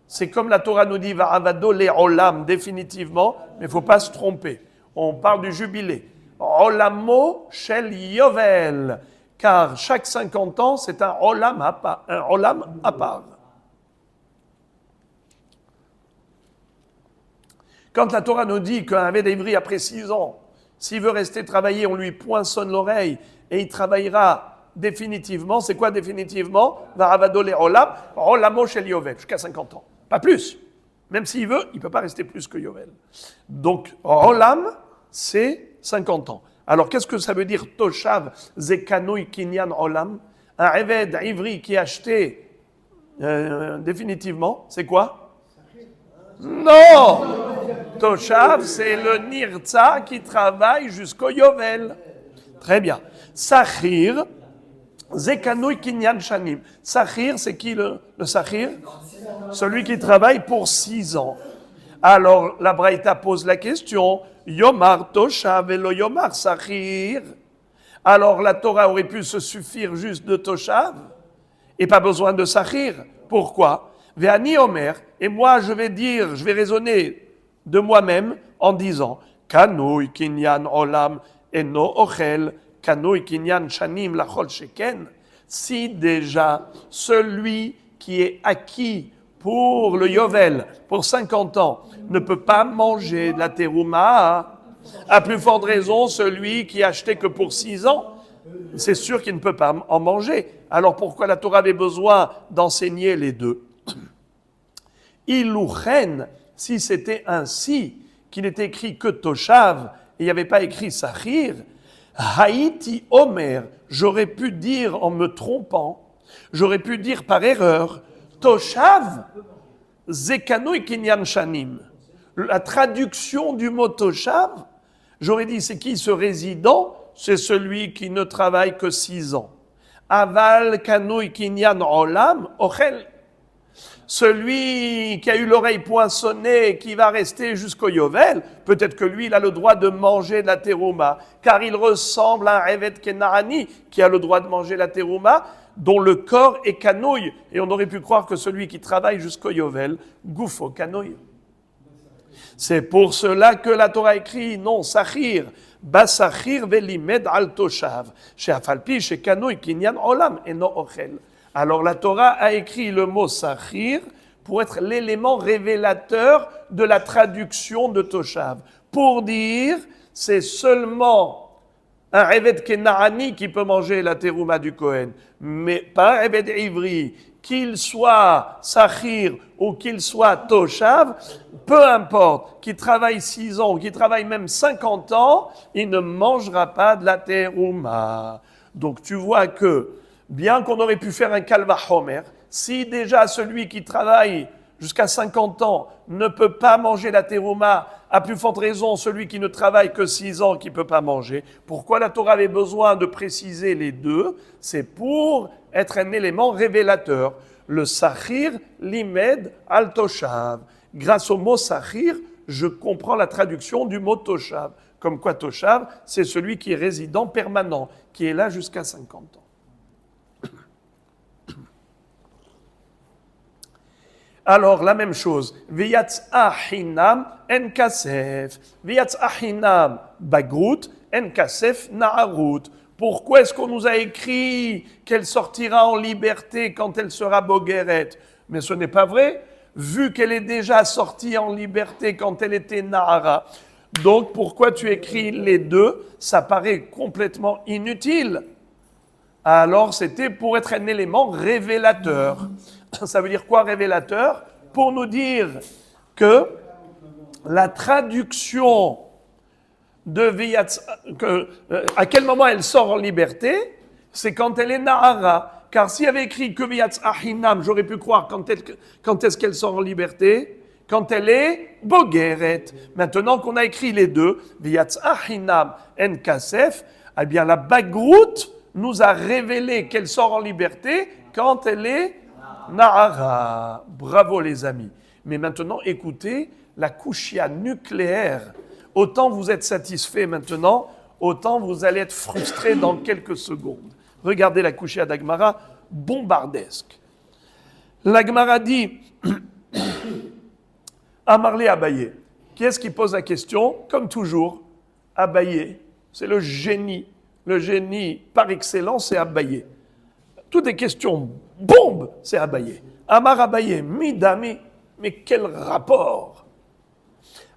c'est comme la Torah nous dit, va'avado le olam, définitivement, mais il ne faut pas se tromper. On parle du jubilé. Olamo shel yovel, car chaque 50 ans, c'est un olam à part. Quand la Torah nous dit qu'un Eved Ivri, après 6 ans, s'il veut rester travailler, on lui poinçonne l'oreille et il travaillera définitivement. C'est quoi définitivement? Va'avado le olam, olamo shel yovel, jusqu'à 50 ans. Pas plus. Même s'il veut, il ne peut pas rester plus que yovel. Donc, olam, c'est 50 ans. Alors, qu'est-ce que ça veut dire toshav zekanui kinyan olam? Un Eved Ivri qui est acheté définitivement, c'est quoi? Non! Toshav, c'est le nirtza qui travaille jusqu'au yovel. Très bien. Sachir, zekanui kinyan shanim. Sachir, c'est qui le sachir? Celui qui travaille pour 6 ans. Alors, la Braïta pose la question, Yomar Toshav et le Yomar Sachir. Alors, la Torah aurait pu se suffire juste de Toshav et pas besoin de Sachir. Pourquoi? Ve'ani Omer, et moi je vais raisonner de moi-même en disant, Kanui kinyan olam eno ochel, kanui kinyan shanim lachol sheken. Si déjà celui qui est acquis pour le Yovel, pour 50 ans, ne peut pas manger de la terouma, à plus forte raison celui qui est acheté que pour 6 ans. c'est sûr qu'il ne peut pas en manger. Alors pourquoi la Torah avait besoin d'enseigner les deux? Ilouchen, si c'était ainsi, qu'il n'était écrit que Toshav, et il n'y avait pas écrit Sachir, Haïti Omer, j'aurais pu dire en me trompant, j'aurais pu dire par erreur, Toshav, Zekanoi Kinyan Shanim. La traduction du mot Toshav, j'aurais dit, c'est qui ce résident? C'est celui qui ne travaille que 6 ans. Aval Kanoi Kinyan Olam, Ochel. Celui qui a eu l'oreille poinçonnée et qui va rester jusqu'au Yovel, peut-être que lui, il a le droit de manger de la terouma, car il ressemble à un Evet Kenarani qui a le droit de manger la terouma, dont le corps est canouille. Et on aurait pu croire que celui qui travaille jusqu'au Yovel, goufo canouille. C'est pour cela que la Torah écrit non, Sachir, Basachir velimed al toshav, chez Afalpi, chez canouille, kinyan olam, et non ochel. Alors la Torah a écrit le mot Sachir pour être l'élément révélateur de la traduction de Toshav. Pour dire, c'est seulement un Eved Kenarani qui peut manger la terouma du Kohen, mais pas un Eved Ivri, qu'il soit Sachir ou qu'il soit Toshav, peu importe, qu'il travaille 6 ans ou qu'il travaille même 50 ans, il ne mangera pas de la terouma. Donc tu vois que bien qu'on aurait pu faire un Kalva Homer, si déjà celui qui travaille jusqu'à 50 ans ne peut pas manger la terouma, à plus forte raison celui qui ne travaille que 6 ans qui ne peut pas manger. Pourquoi la Torah avait besoin de préciser les deux? C'est pour être un élément révélateur. Le Sachir, Limed, Al Toshav. Grâce au mot Sachir, je comprends la traduction du mot Toshav. Comme quoi Toshav, c'est celui qui est résident permanent, qui est là jusqu'à 50 ans. Alors, la même chose. V'yatz'a hinam en kasef. V'yatz'a hinam bagrut en kasef na'arut. Pourquoi est-ce qu'on nous a écrit qu'elle sortira en liberté quand elle sera bogeret? Mais ce n'est pas vrai, vu qu'elle est déjà sortie en liberté quand elle était na'ara. Donc, pourquoi tu écris les deux? Ça paraît complètement inutile. Alors, c'était pour être un élément révélateur. Ça veut dire quoi, révélateur? Pour nous dire que la traduction de Viyatz, à quel moment elle sort en liberté, c'est quand elle est Nahara. Car s'il y avait écrit que Viyatz Ahinam, j'aurais pu croire quand est-ce qu'elle sort en liberté? Quand elle est Bogeret. Maintenant qu'on a écrit les deux, Viyatz Ahinam en Kasef, eh bien la Bagrout nous a révélé qu'elle sort en liberté quand elle est Nahara. Bravo les amis. Mais maintenant, écoutez la kouchia nucléaire. Autant vous êtes satisfait maintenant, autant vous allez être frustré dans quelques secondes. Regardez la kouchia d'Agmara, bombardesque. L'Agmara dit Amarlé Abaye. Qui est-ce qui pose la question? Comme toujours, Abaye. C'est le génie. Le génie par excellence, c'est Abaye. Toutes les questions bombes, c'est Abaye. Amar Abaye, midami, mais quel rapport?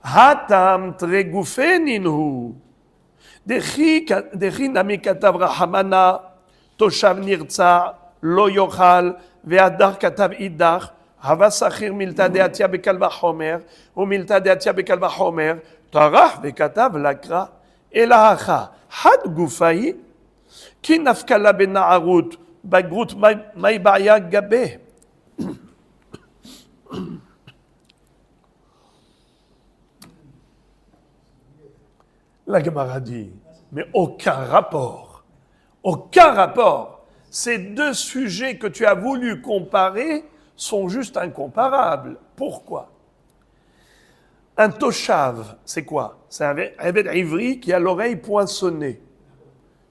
Hatam tregoufeninhu. Dechi nami katav rahamana, toshav nirtza, lo yochal, ve'adar katav idach, hava sachir milta deatia bekal vachomer, ou milta deatia bekal vachomer, tarach ve'katav lakra, elahacha, had gufai, ki nafkala bena'arut, bagrut maïbaya gabé. La Gemara dit, mais aucun rapport. Aucun rapport. Ces deux sujets que tu as voulu comparer sont juste incomparables. Pourquoi? Un toshav, c'est quoi? C'est un Eved Ivri qui a l'oreille poinçonnée.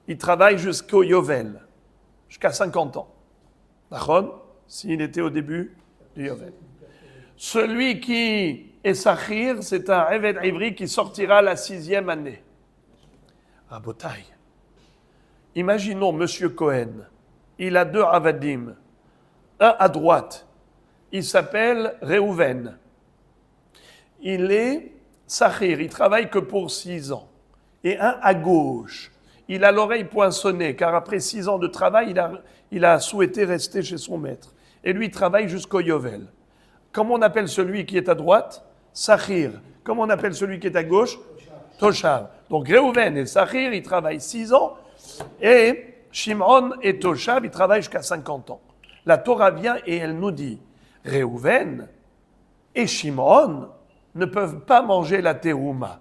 Il travaille jusqu'au Yovel, jusqu'à 50 ans. D'accord? S'il était au début du Yovel. Celui qui est Sachir, c'est un Eved Ivri qui sortira la 6e année. Rabotai. Imaginons Monsieur Cohen. Il a 2 Avadim. Un à droite. Il s'appelle Réhouven. Il est Sachir. Il travaille que pour 6 ans. Et un à gauche. il a l'oreille poinçonnée, car après 6 ans de travail, il a souhaité rester chez son maître. Et lui, il travaille jusqu'au Yovel. Comment on appelle celui qui est à droite? Sachir. Comment on appelle celui qui est à gauche? Toshav. Donc Réhouven et Sachir, ils travaillent 6 ans, et Shimon et Toshav, ils travaillent jusqu'à 50 ans. La Torah vient et elle nous dit, Réhouven et Shimon ne peuvent pas manger la terouma.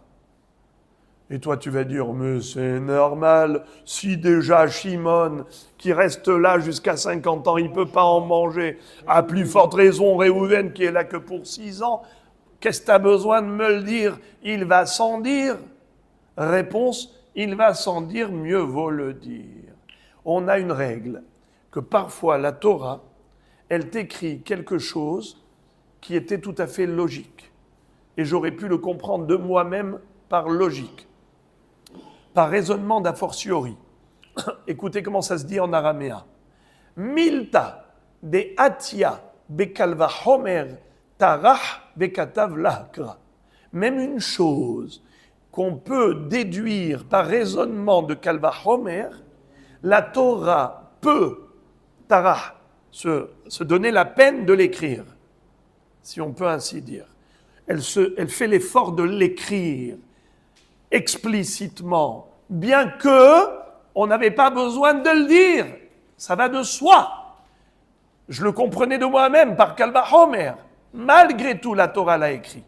Et toi, tu vas dire, mais c'est normal, si déjà Shimon, qui reste là jusqu'à 50 ans, il ne peut pas en manger, à plus forte raison Réhouven, qui est là que pour 6 ans, qu'est-ce que tu as besoin de me le dire? Il va sans dire. Réponse, il va sans dire, mieux vaut le dire. On a une règle, que parfois la Torah, elle t'écrit quelque chose qui était tout à fait logique. Et j'aurais pu le comprendre de moi-même par logique. Par raisonnement d'a fortiori. Écoutez comment ça se dit en araméen. Milta de atia bekalva homer tarach bekatav lahkra. Même une chose qu'on peut déduire par raisonnement de kalva homer, la Torah peut, tarach, se donner la peine de l'écrire, si on peut ainsi dire. Elle fait l'effort de l'écrire explicitement, bien que on n'avait pas besoin de le dire. Ça va de soi. Je le comprenais de moi-même par Kalva Homer. Malgré tout, la Torah l'a écrit.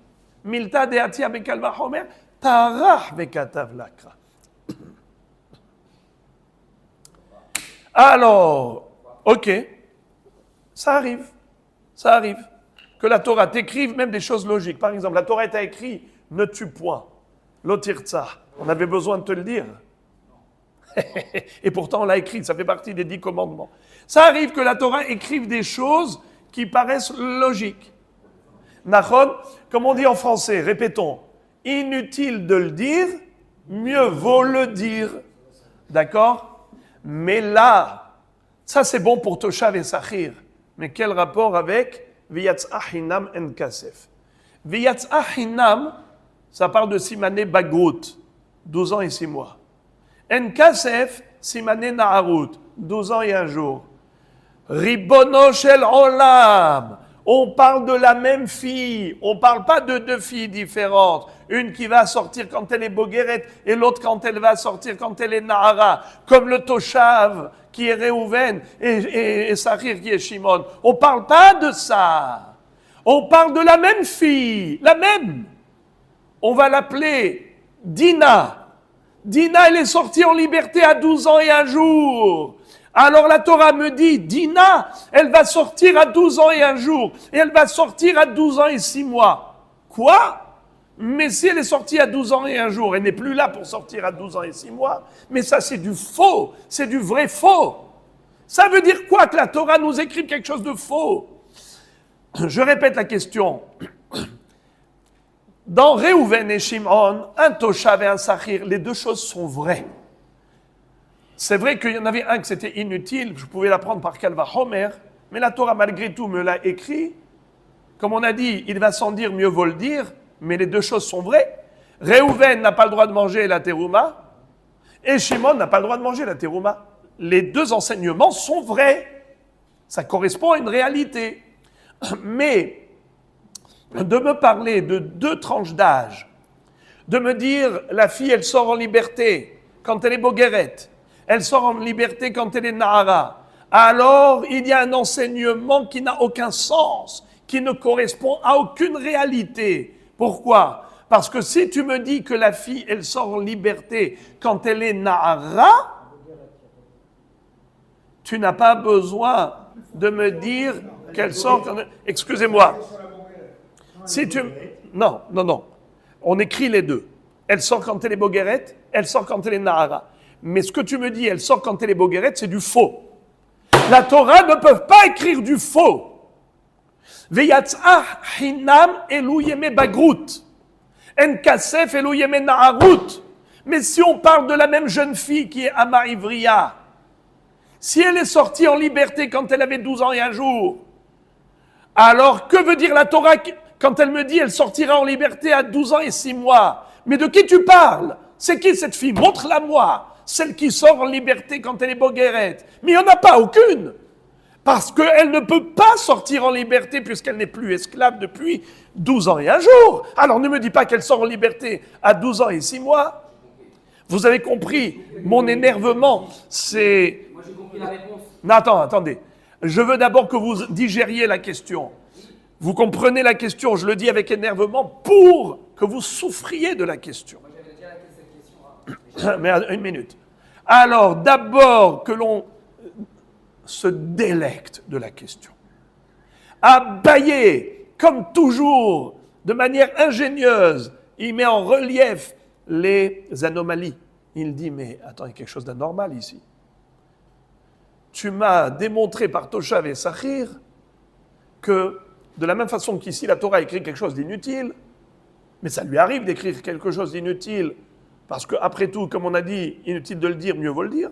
Milta deatia be Kalva Homer, tarach bekatav lakra. Alors, ok, ça arrive. Que la Torah t'écrive même des choses logiques. Par exemple, la Torah t'a écrit « Ne tue point ». Lotirtsa. On avait besoin de te le dire. Et pourtant, on l'a écrit. Ça fait partie des 10 commandements. Ça arrive que la Torah écrive des choses qui paraissent logiques. Nachon, comme on dit en français, répétons. Inutile de le dire, mieux vaut le dire. D'accord? Mais là, ça c'est bon pour Toshav et Sachir. Mais quel rapport avec V'yatzah hinam en kasef? V'yatzah hinam, ça parle de Simané Bagrout, 12 ans et 6 mois. En kasef, Simané Naharut, 12 ans et 1 jour. Ribono shel olam, on parle de la même fille, on ne parle pas de 2 filles différentes. Une qui va sortir quand elle est Bogueret et l'autre quand elle va sortir quand elle est Nahara, comme le Toshav qui est Réhouven et Sachir qui est Shimon. On ne parle pas de ça. On parle de la même fille, la même. On va l'appeler Dina. Dina, elle est sortie en liberté à 12 ans et 1 jour. Alors la Torah me dit, Dina, elle va sortir à 12 ans et 1 jour. Et elle va sortir à 12 ans et 6 mois. Quoi? Mais si elle est sortie à 12 ans et 1 jour, elle n'est plus là pour sortir à 12 ans et 6 mois. Mais ça, c'est du faux. C'est du vrai faux. Ça veut dire quoi que la Torah nous écrive quelque chose de faux? Je répète la question. Dans Réhouven et Shimon, un Toshav et un Sachir, les 2 choses sont vraies. C'est vrai qu'il y en avait un que c'était inutile, je pouvais l'apprendre par Kalva Homer, mais la Torah malgré tout me l'a écrit. Comme on a dit, il va sans dire, mieux vaut le dire, mais les 2 choses sont vraies. Réhouven n'a pas le droit de manger la terouma, et Shimon n'a pas le droit de manger la terouma. Les 2 enseignements sont vrais. Ça correspond à une réalité. Mais de me parler de 2 tranches d'âge, de me dire la fille elle sort en liberté quand elle est Bogueret, elle sort en liberté quand elle est Nahara, alors il y a un enseignement qui n'a aucun sens, qui ne correspond à aucune réalité. Pourquoi? Parce que si tu me dis que la fille elle sort en liberté quand elle est Nahara, tu n'as pas besoin de me dire qu'elle sort... Excusez-moi. Si tu... Non. On écrit les 2. Elle sort quand elle est Bogueret, elle sort quand elle est Nahara. Mais ce que tu me dis, elle sort quand elle est Bogueret, c'est du faux. La Torah ne peut pas écrire du faux. Veyatzah hinam elu yeme bagrout. En kasef elu yeme naharut. Mais si on parle de la même jeune fille qui est Ama Ivriya, si elle est sortie en liberté quand elle avait 12 ans et 1 jour, alors que veut dire la Torah quand elle me dit elle sortira en liberté à 12 ans et 6 mois? Mais de qui tu parles? C'est qui cette fille? Montre-la-moi. celle qui sort en liberté quand elle est bogueret. Mais il n'y en a pas aucune. Parce qu'elle ne peut pas sortir en liberté puisqu'elle n'est plus esclave depuis 12 ans et un jour. Alors ne me dis pas qu'elle sort en liberté à 12 ans et 6 mois. Vous avez compris, mon énervement, c'est... Moi j'ai compris la réponse. Non, attendez. Je veux d'abord que vous digériez la question. Vous comprenez la question, je le dis avec énervement, pour que vous souffriez de la question. Moi j'avais déjà cette question. Mais une minute. Alors, d'abord que l'on se délecte de la question. Abaye, comme toujours, de manière ingénieuse, il met en relief les anomalies. Il dit, mais attends, il y a quelque chose d'anormal ici. Tu m'as démontré par Toshav et Sachir que, de la même façon qu'ici la Torah écrit quelque chose d'inutile, mais ça lui arrive d'écrire quelque chose d'inutile, parce qu'après tout, comme on a dit, inutile de le dire, mieux vaut le dire.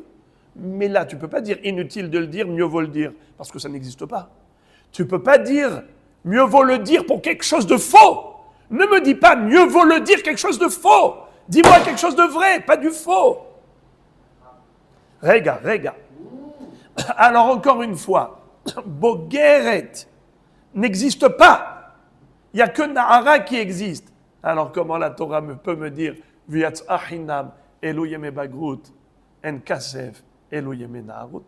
Mais là, tu ne peux pas dire inutile de le dire, mieux vaut le dire, parce que ça n'existe pas. Tu ne peux pas dire mieux vaut le dire pour quelque chose de faux. Ne me dis pas mieux vaut le dire quelque chose de faux. Dis-moi quelque chose de vrai, pas du faux. Regarde. Alors encore une fois, Bogeret n'existe pas. Il n'y a que Nahara qui existe. Alors comment la Torah peut me dire Viatz Achinam Elohim Bagrut En Kasef Elohim Naharut.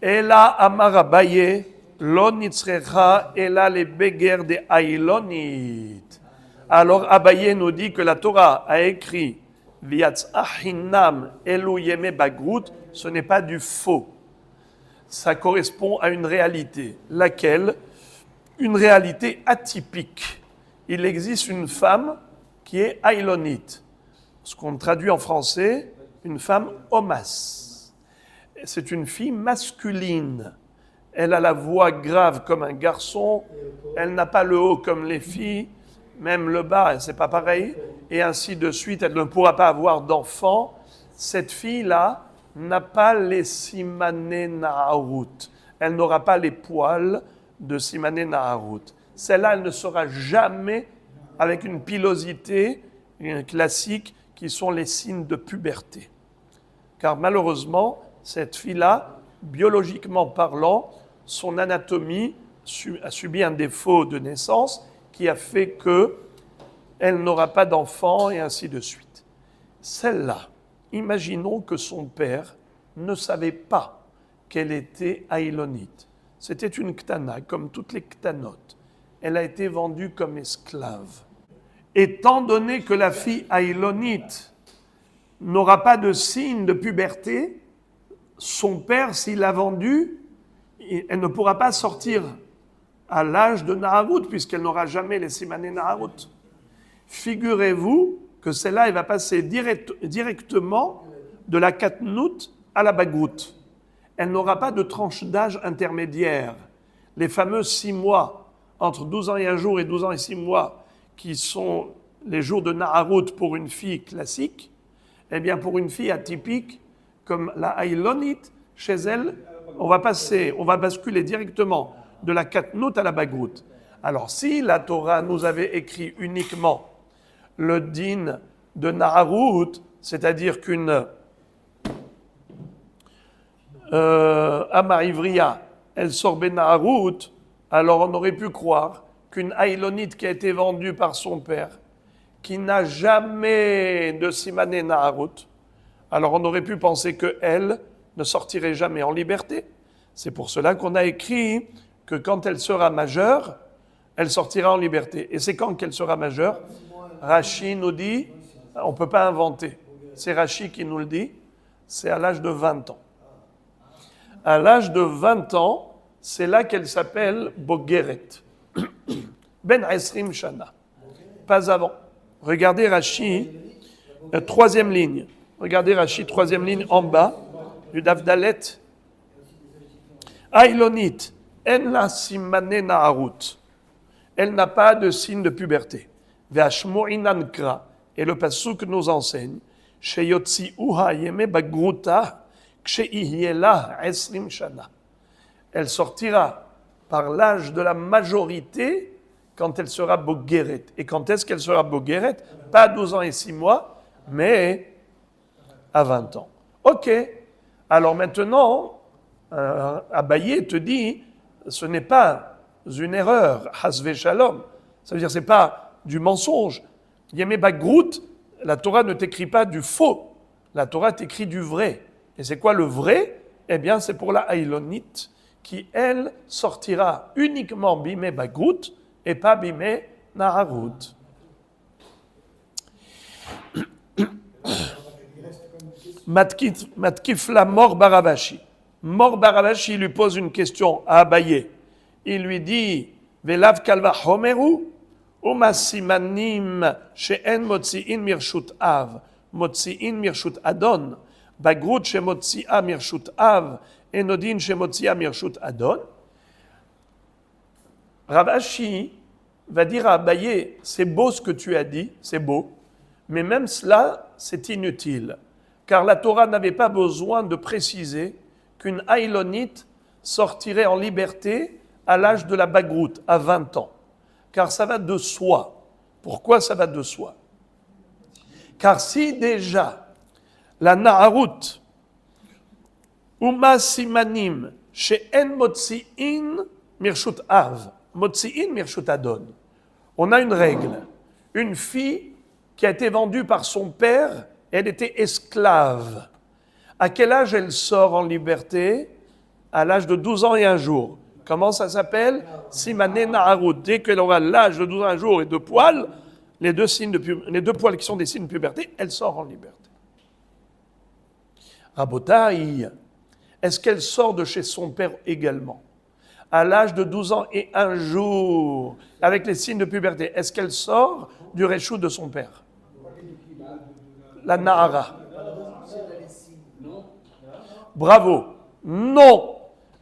Ela Amar Abaye Lo Nitzrecha Ela le Beger de Ailonit. Alors Abaye nous dit que la Torah a écrit Viatz Achinam Elohim Bagrut, ce n'est pas du faux. Ça correspond à une réalité. Laquelle? Une réalité atypique. Il existe une femme qui est ailonite. Ce qu'on traduit en français, une femme homas. C'est une fille masculine. Elle a la voix grave comme un garçon. Elle n'a pas le haut comme les filles. Même le bas, c'est pas pareil. Et ainsi de suite, elle ne pourra pas avoir d'enfant. Cette fille-là n'a pas les simané naharut. Elle n'aura pas les poils de simané naharut. Celle-là, elle ne sera jamais avec une pilosité classique qui sont les signes de puberté. Car malheureusement, cette fille-là, biologiquement parlant, son anatomie a subi un défaut de naissance qui a fait qu'elle n'aura pas d'enfant et ainsi de suite. Celle-là, imaginons que son père ne savait pas qu'elle était ailonite. C'était une ktana, comme toutes les ktanotes. Elle a été vendue comme esclave. Étant donné que la fille ailonite n'aura pas de signe de puberté, son père, s'il l'a vendue, elle ne pourra pas sortir à l'âge de Naharut, puisqu'elle n'aura jamais les simané Naharut. Figurez-vous que celle-là, elle va passer directement de la katnout à la bagrout. Elle n'aura pas de tranche d'âge intermédiaire. Les fameux 6 mois, entre 12 ans et 1 jour et 12 ans et 6 mois, qui sont les jours de Naharut pour une fille classique, eh bien pour une fille atypique, comme la Ailonite, chez elle, on va basculer directement de la katnout à la bagrout. Alors si la Torah nous avait écrit uniquement le din de Naharut, c'est-à-dire qu'une Amar Ivriya, elle sort ben Naharut, alors on aurait pu croire qu'une Ailonite qui a été vendue par son père, qui n'a jamais de simané Naharut, alors on aurait pu penser qu'elle ne sortirait jamais en liberté. C'est pour cela qu'on a écrit que quand elle sera majeure, elle sortira en liberté. Et c'est quand qu'elle sera majeure? Rashi nous dit, on ne peut pas inventer. C'est Rashi qui nous le dit, c'est à l'âge de 20 ans. À l'âge de 20 ans, c'est là qu'elle s'appelle Bogeret. Ben Esrim Shana. Pas avant. Regardez Rashi, 3e ligne. Regardez Rashi, 3e ligne en bas, du Davdalet. Ailonit, en la simane naharut. Elle n'a pas de signe de puberté. Ve'ashmo'inan kra. Et le pasuk nous enseigne, sheyotzi uha yeme bagruta, kshe'ihyela esrim shana. Elle sortira par l'âge de la majorité quand elle sera bogeret. Et quand est-ce qu'elle sera bogeret? Pas à 12 ans et 6 mois, mais à 20 ans. Ok. Alors maintenant, Abaye te dit, ce n'est pas une erreur, hasve shalom. Ça veut dire, c'est pas du mensonge. Yemé Bagrout, la Torah ne t'écrit pas du faux. La Torah t'écrit du vrai. Et c'est quoi le vrai? Eh bien, c'est pour la Haïlonite, qui, elle, sortira uniquement bimé Bagrout et pas bimé Naharut. Matkif la mort Baravashi. Mort Baravashi lui pose une question à Abaye. Il lui dit, Velav kalva homeru, uma simanim she'en motzi'in mirshut av, motzi'in mirshut adon, bagrut she'motzi'a mirshut av, enodin she'motzi'a mirshut adon. Ravashi va dire à Abaye, c'est beau ce que tu as dit, c'est beau, mais même cela, c'est inutile. Car la Torah n'avait pas besoin de préciser qu'une haïlonite sortirait en liberté à l'âge de la bagroute, à 20 ans. Car ça va de soi. Pourquoi ça va de soi? Car si déjà la Naharut, Uma Simanim, she'en motzi'in mirshut av, motzi'in mirshut adon, on a une règle. Une fille qui a été vendue par son père, elle était esclave. À quel âge elle sort en liberté? À l'âge de 12 ans et un jour. Comment ça s'appelle? Simané Naharut. Dès qu'elle aura l'âge de 12 ans et un jour et 2 poils, les deux poils qui sont des signes de puberté, elle sort en liberté. Rabotaï, est-ce qu'elle sort de chez son père également? À l'âge de 12 ans et un jour, avec les signes de puberté, est-ce qu'elle sort du réchou de son père? La Nahara. Bravo. Non.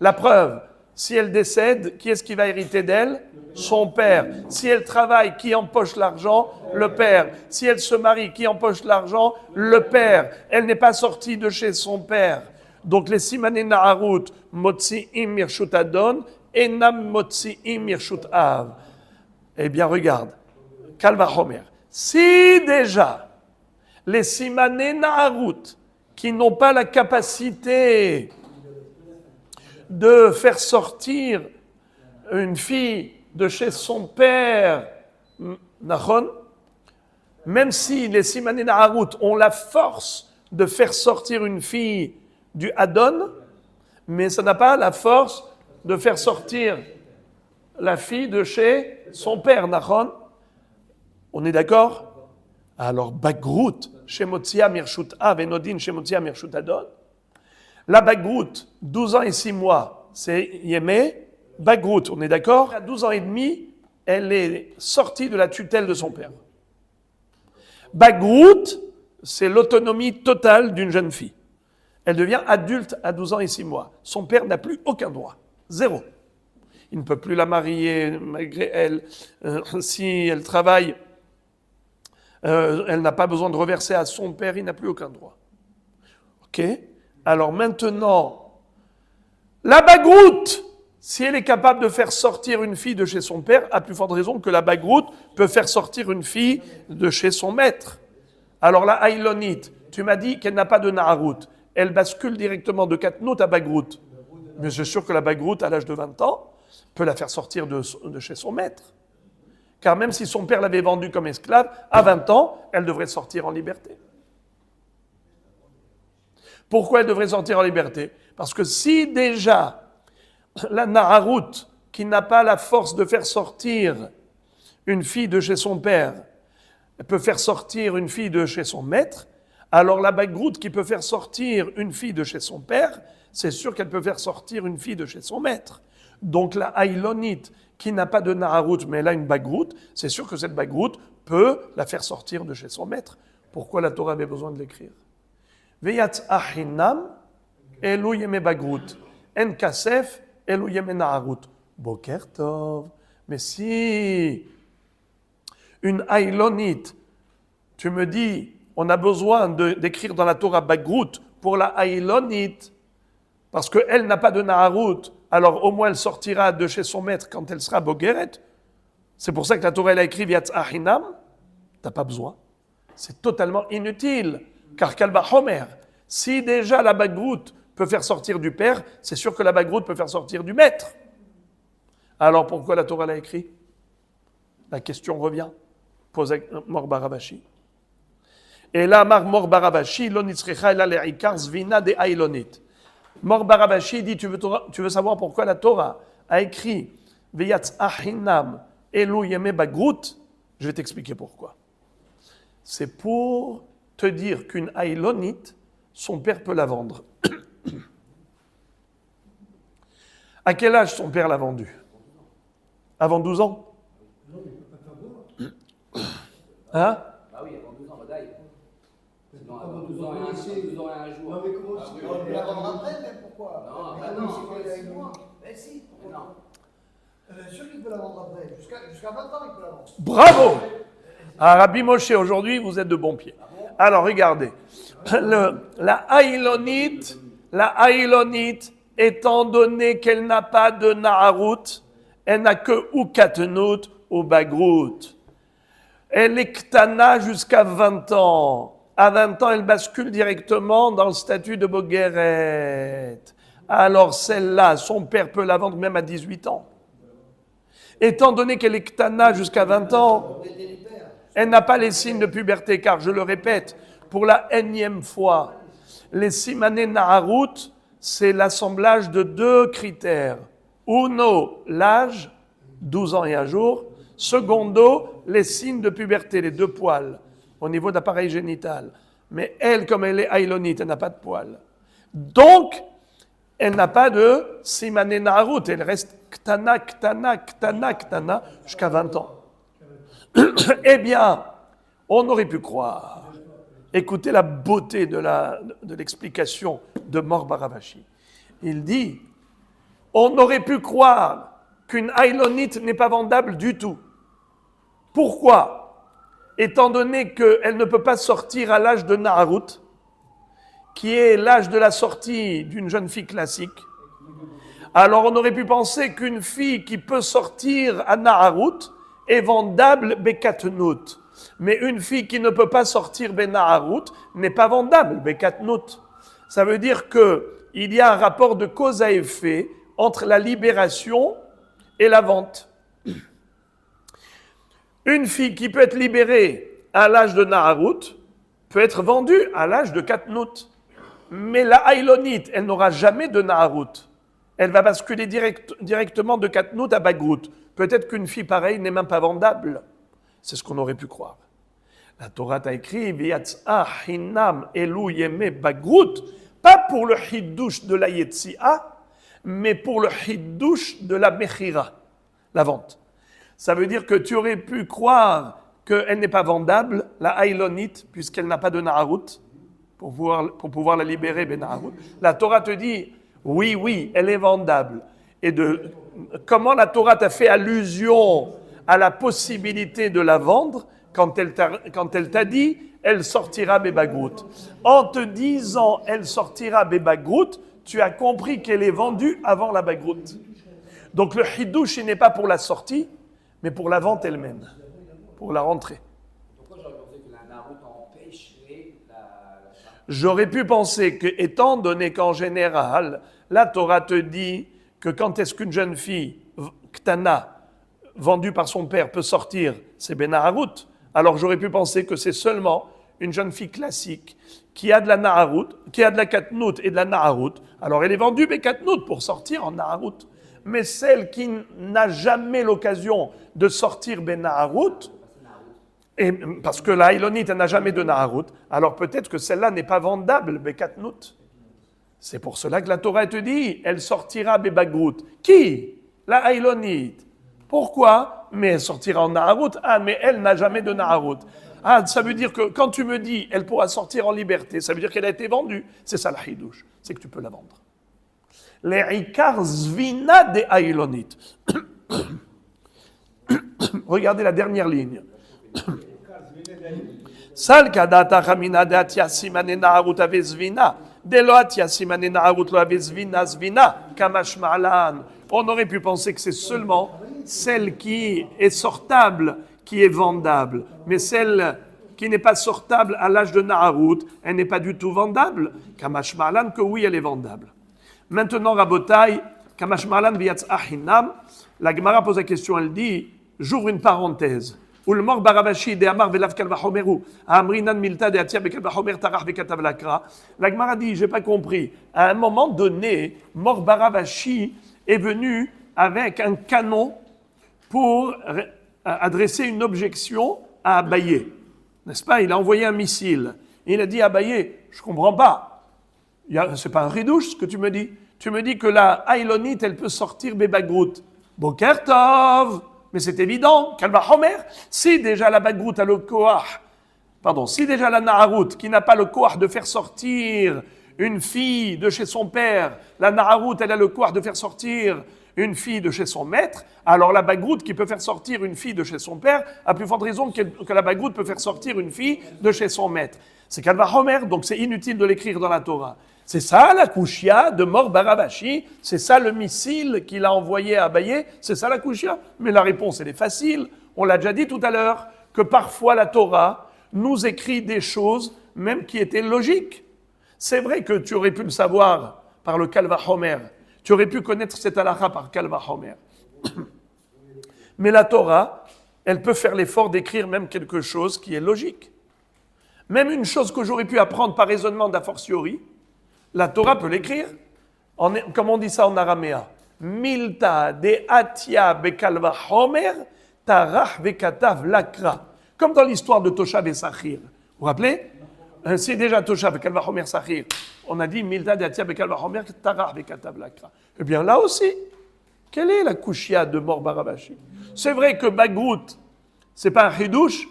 La preuve, si elle décède, qui est-ce qui va hériter d'elle? Son père. Si elle travaille, qui empoche l'argent? Le père. Si elle se marie, qui empoche l'argent? Le père. Elle n'est pas sortie de chez son père. Donc les simané Naharut, motzi'im mirshut adon, enam motzi'im mirshut av. Eh bien regarde, Kalva Homer. Si déjà les simané Naharut, qui n'ont pas la capacité de faire sortir une fille de chez son père, Nahon, même si les simané Naharut ont la force de faire sortir une fille du Adon, mais ça n'a pas la force de faire sortir la fille de chez son père, Nahon. On est d'accord? Alors, Bagrout, Shemotzia Mirshut Av, Enodin, Shemotzia Mirshut Adon. La Bagrout, 12 ans et 6 mois, c'est Yémé. Bagrout, on est d'accord? À 12 ans et demi, elle est sortie de la tutelle de son père. Bagrout, c'est l'autonomie totale d'une jeune fille. Elle devient adulte à 12 ans et 6 mois. Son père n'a plus aucun droit. Zéro. Il ne peut plus la marier malgré elle. Si elle travaille, elle n'a pas besoin de reverser à son père, il n'a plus aucun droit. Ok? Alors maintenant, la bagroute, si elle est capable de faire sortir une fille de chez son père, à plus forte raison que la bagroute peut faire sortir une fille de chez son maître. Alors la haïlonite, tu m'as dit qu'elle n'a pas de naharut. Elle bascule directement de katnout à bagroute. Mais je suis sûr que la bagroute, à l'âge de 20 ans, peut la faire sortir de chez son maître. Car même si son père l'avait vendue comme esclave, à 20 ans, elle devrait sortir en liberté. Pourquoi elle devrait sortir en liberté? Parce que si déjà la Naharut, qui n'a pas la force de faire sortir une fille de chez son père, peut faire sortir une fille de chez son maître, alors la Bagrout qui peut faire sortir une fille de chez son père, c'est sûr qu'elle peut faire sortir une fille de chez son maître. Donc la Haïlonite, qui n'a pas de Naharut, mais elle a une Bagrout, c'est sûr que cette Bagrout peut la faire sortir de chez son maître. Pourquoi la Torah avait besoin de l'écrire? Veyatz ahinam, elu yeme Bagrout, en kasef, elu yeme Naharut. Boker tov. Mais si une Haïlonite, tu me dis, on a besoin d'écrire dans la Torah Bagrout pour la Haïlonite, parce qu'elle n'a pas de Naharut, alors au moins elle sortira de chez son maître quand elle sera Bogeret. C'est pour ça que la Torah elle a écrit Viatz Ahinam. T'as pas besoin. C'est totalement inutile. Car Kalba Homer, Si déjà la bagroute peut faire sortir du père, c'est sûr que la bagroute peut faire sortir du maître. Alors pourquoi la Torah l'a écrit? La question revient. Pose Mor Baravashi. Et là, Mor Baravashi, l'onitzrecha ela le'ikar zvina de ailonit. Mor Baravashi dit, tu veux savoir pourquoi la Torah a écrit Veyatz ahinam elu yeme bagrut? Je vais t'expliquer pourquoi. C'est pour te dire qu'une ailonite, son père peut la vendre. À quel âge son père l'a vendue? Avant 12 ans? Hein? Bah oui, avant 12 ans, Badaï. Sinon, avant 12 ans et un jour. Non, mais comment Ah, c'est oui, qu'on oui. peut la vendre après, mais pourquoi? Non, Mais bah oui, non, c'est qu'elle a c'est une moi. mois. Mais si, Mais pourquoi non. pas? Sûr qu'il peut la vendre après. Jusqu'à 20 ans, il peut la vendre. Bravo! Ah, Rabbi Moshe, aujourd'hui, vous êtes de bon pied. Alors, regardez. La haïlonite, étant donné qu'elle n'a pas de na'arut, elle n'a que ou katnout ou bagrout. Elle est ktana jusqu'à 20 ans. À 20 ans, elle bascule directement dans le statut de bogeret. Alors celle-là, son père peut la vendre même à 18 ans. Étant donné qu'elle est ktana jusqu'à 20 ans, elle n'a pas les signes de puberté, car je le répète, pour la énième fois, les simané na'arut, c'est l'assemblage de deux critères. Uno, l'âge, 12 ans et un jour. Secondo, les signes de puberté, les deux poils, au niveau de l'appareil génital. Mais elle, comme elle est haïlonite, elle n'a pas de poils. Donc, elle n'a pas de simané na'arut. Elle reste ktana, ktana, ktana, ktana, jusqu'à 20 ans. Eh bien, on aurait pu croire. Écoutez la beauté de l'explication de Mor Baravashi. Il dit, on aurait pu croire qu'une haïlonite n'est pas vendable du tout. Pourquoi? Étant donné qu'elle ne peut pas sortir à l'âge de Na'arut, qui est l'âge de la sortie d'une jeune fille classique, alors on aurait pu penser qu'une fille qui peut sortir à Na'arut est vendable Bekatnout. Mais une fille qui ne peut pas sortir Bena'arut n'est pas vendable Bekatnout. Ça veut dire qu'il y a un rapport de cause à effet entre la libération et la vente. Une fille qui peut être libérée à l'âge de Na'arut peut être vendue à l'âge de Katnout. Mais la haïlonite, elle n'aura jamais de Na'arut. Elle va basculer directement de Katnout à Bagrout. Peut-être qu'une fille pareille n'est même pas vendable. C'est ce qu'on aurait pu croire. La Torah t'a écrit V'yatz'a hinam elu yeme Bagrout, pas pour le hiddouche de la Yetzi'a, mais pour le hiddouche de la Mechira, la vente. Ça veut dire que tu aurais pu croire qu'elle n'est pas vendable, la haïlonite, puisqu'elle n'a pas de Na'arut, pour pouvoir la libérer, ben Na'arut. La Torah te dit, oui, elle est vendable. Et comment la Torah t'a fait allusion à la possibilité de la vendre quand elle t'a dit, elle sortira Bébagrout. En te disant, elle sortira Bébagrout, tu as compris qu'elle est vendue avant la Bagrout. Donc le hidouche, il n'est pas pour la sortie, mais pour la vente elle-même, pour la rentrée. Pourquoi j'aurais pensé que la Na'arut empêcherait la J'aurais pu penser que, étant donné qu'en général, la Torah te dit que quand est-ce qu'une jeune fille, ktana, vendue par son père, peut sortir, c'est Bena'arut. Alors j'aurais pu penser que c'est seulement une jeune fille classique qui a de la Na'arut, qui a de la Katnout et de la Na'arut. Alors elle est vendue Bekatnout pour sortir en Na'arut. Mais celle qui n'a jamais l'occasion de sortir Bena'arut, et parce que la haïlonite, elle n'a jamais de Na'arut, alors peut-être que celle-là n'est pas vendable Bekatnout. C'est pour cela que la Torah te dit, elle sortira Bebagrout. Qui? La haïlonite. Pourquoi? Mais elle sortira en Na'arut. Ah, mais elle n'a jamais de Na'arut. Ah, ça veut dire que quand tu me dis, elle pourra sortir en liberté, ça veut dire qu'elle a été vendue. C'est ça la hidouche, c'est que tu peux la vendre. Les ikar zvina des haïlonites. Regardez la dernière ligne. Sal kadata chamina de atia simane Na'arut ave zvina. Delo atia simane Na'arut lo ave zvina zvina. Kamash ma'alan. On aurait pu penser que c'est seulement celle qui est sortable, qui est vendable. Mais celle qui n'est pas sortable à l'âge de Naharut, elle n'est pas du tout vendable. Kamash Marlan, que oui, elle est vendable. Maintenant, Rabotai, Kamash Marlan v'yatz achinam, la Gemara pose la question, elle dit, j'ouvre une parenthèse. Ulmor barabashi de amar velav kalvachomeru, amrinan milta de atia bekalvachomer tarach bekatav lakra. La Gemara dit, j'ai pas compris. À un moment donné, Mor Baravashi est venu avec un canon pour adresser une objection à Abaye. N'est-ce pas? Il a envoyé un missile. Et il a dit à Abaye, je ne comprends pas. C'est pas un ridouche ce que tu me dis. Tu me dis que la Haïlonite, elle peut sortir Bebagrout. Boker Tov. Mais c'est évident. Kalva Homer. Si déjà la Bagrout a le koach, si déjà la Naharut, qui n'a pas le koach de faire sortir une fille de chez son père, la Naharut, elle a le koach de faire sortir une fille de chez son maître, alors la Bagrout qui peut faire sortir une fille de chez son père a plus forte raison que la Bagrout peut faire sortir une fille de chez son maître. C'est Kalva Homer, donc c'est inutile de l'écrire dans la Torah. C'est ça la Kushia de Mor Baravashi, c'est ça le missile qu'il a envoyé à Abaye, c'est ça la Kushia. Mais la réponse, elle est facile. On l'a déjà dit tout à l'heure, que parfois la Torah nous écrit des choses même qui étaient logiques. C'est vrai que tu aurais pu le savoir par le Kalva Homer. Tu aurais pu connaître cette halakha par Kalva Homer. Mais la Torah, elle peut faire l'effort d'écrire même quelque chose qui est logique. Même une chose que j'aurais pu apprendre par raisonnement d'a fortiori, la Torah peut l'écrire. Comme on dit ça en araméen. Milta de atia bekalva homer, tarach bekatav lakra. Comme dans l'histoire de Toshav et Sachir. Vous vous rappelez? C'est déjà Toshav bekalva homer Sachir. On a dit Milta de atia bekalva homer, tarach bekatav lakra. Eh bien là aussi, quelle est la kushia de Mor Baravashi? C'est vrai que Bagrout, c'est pas un chidouche,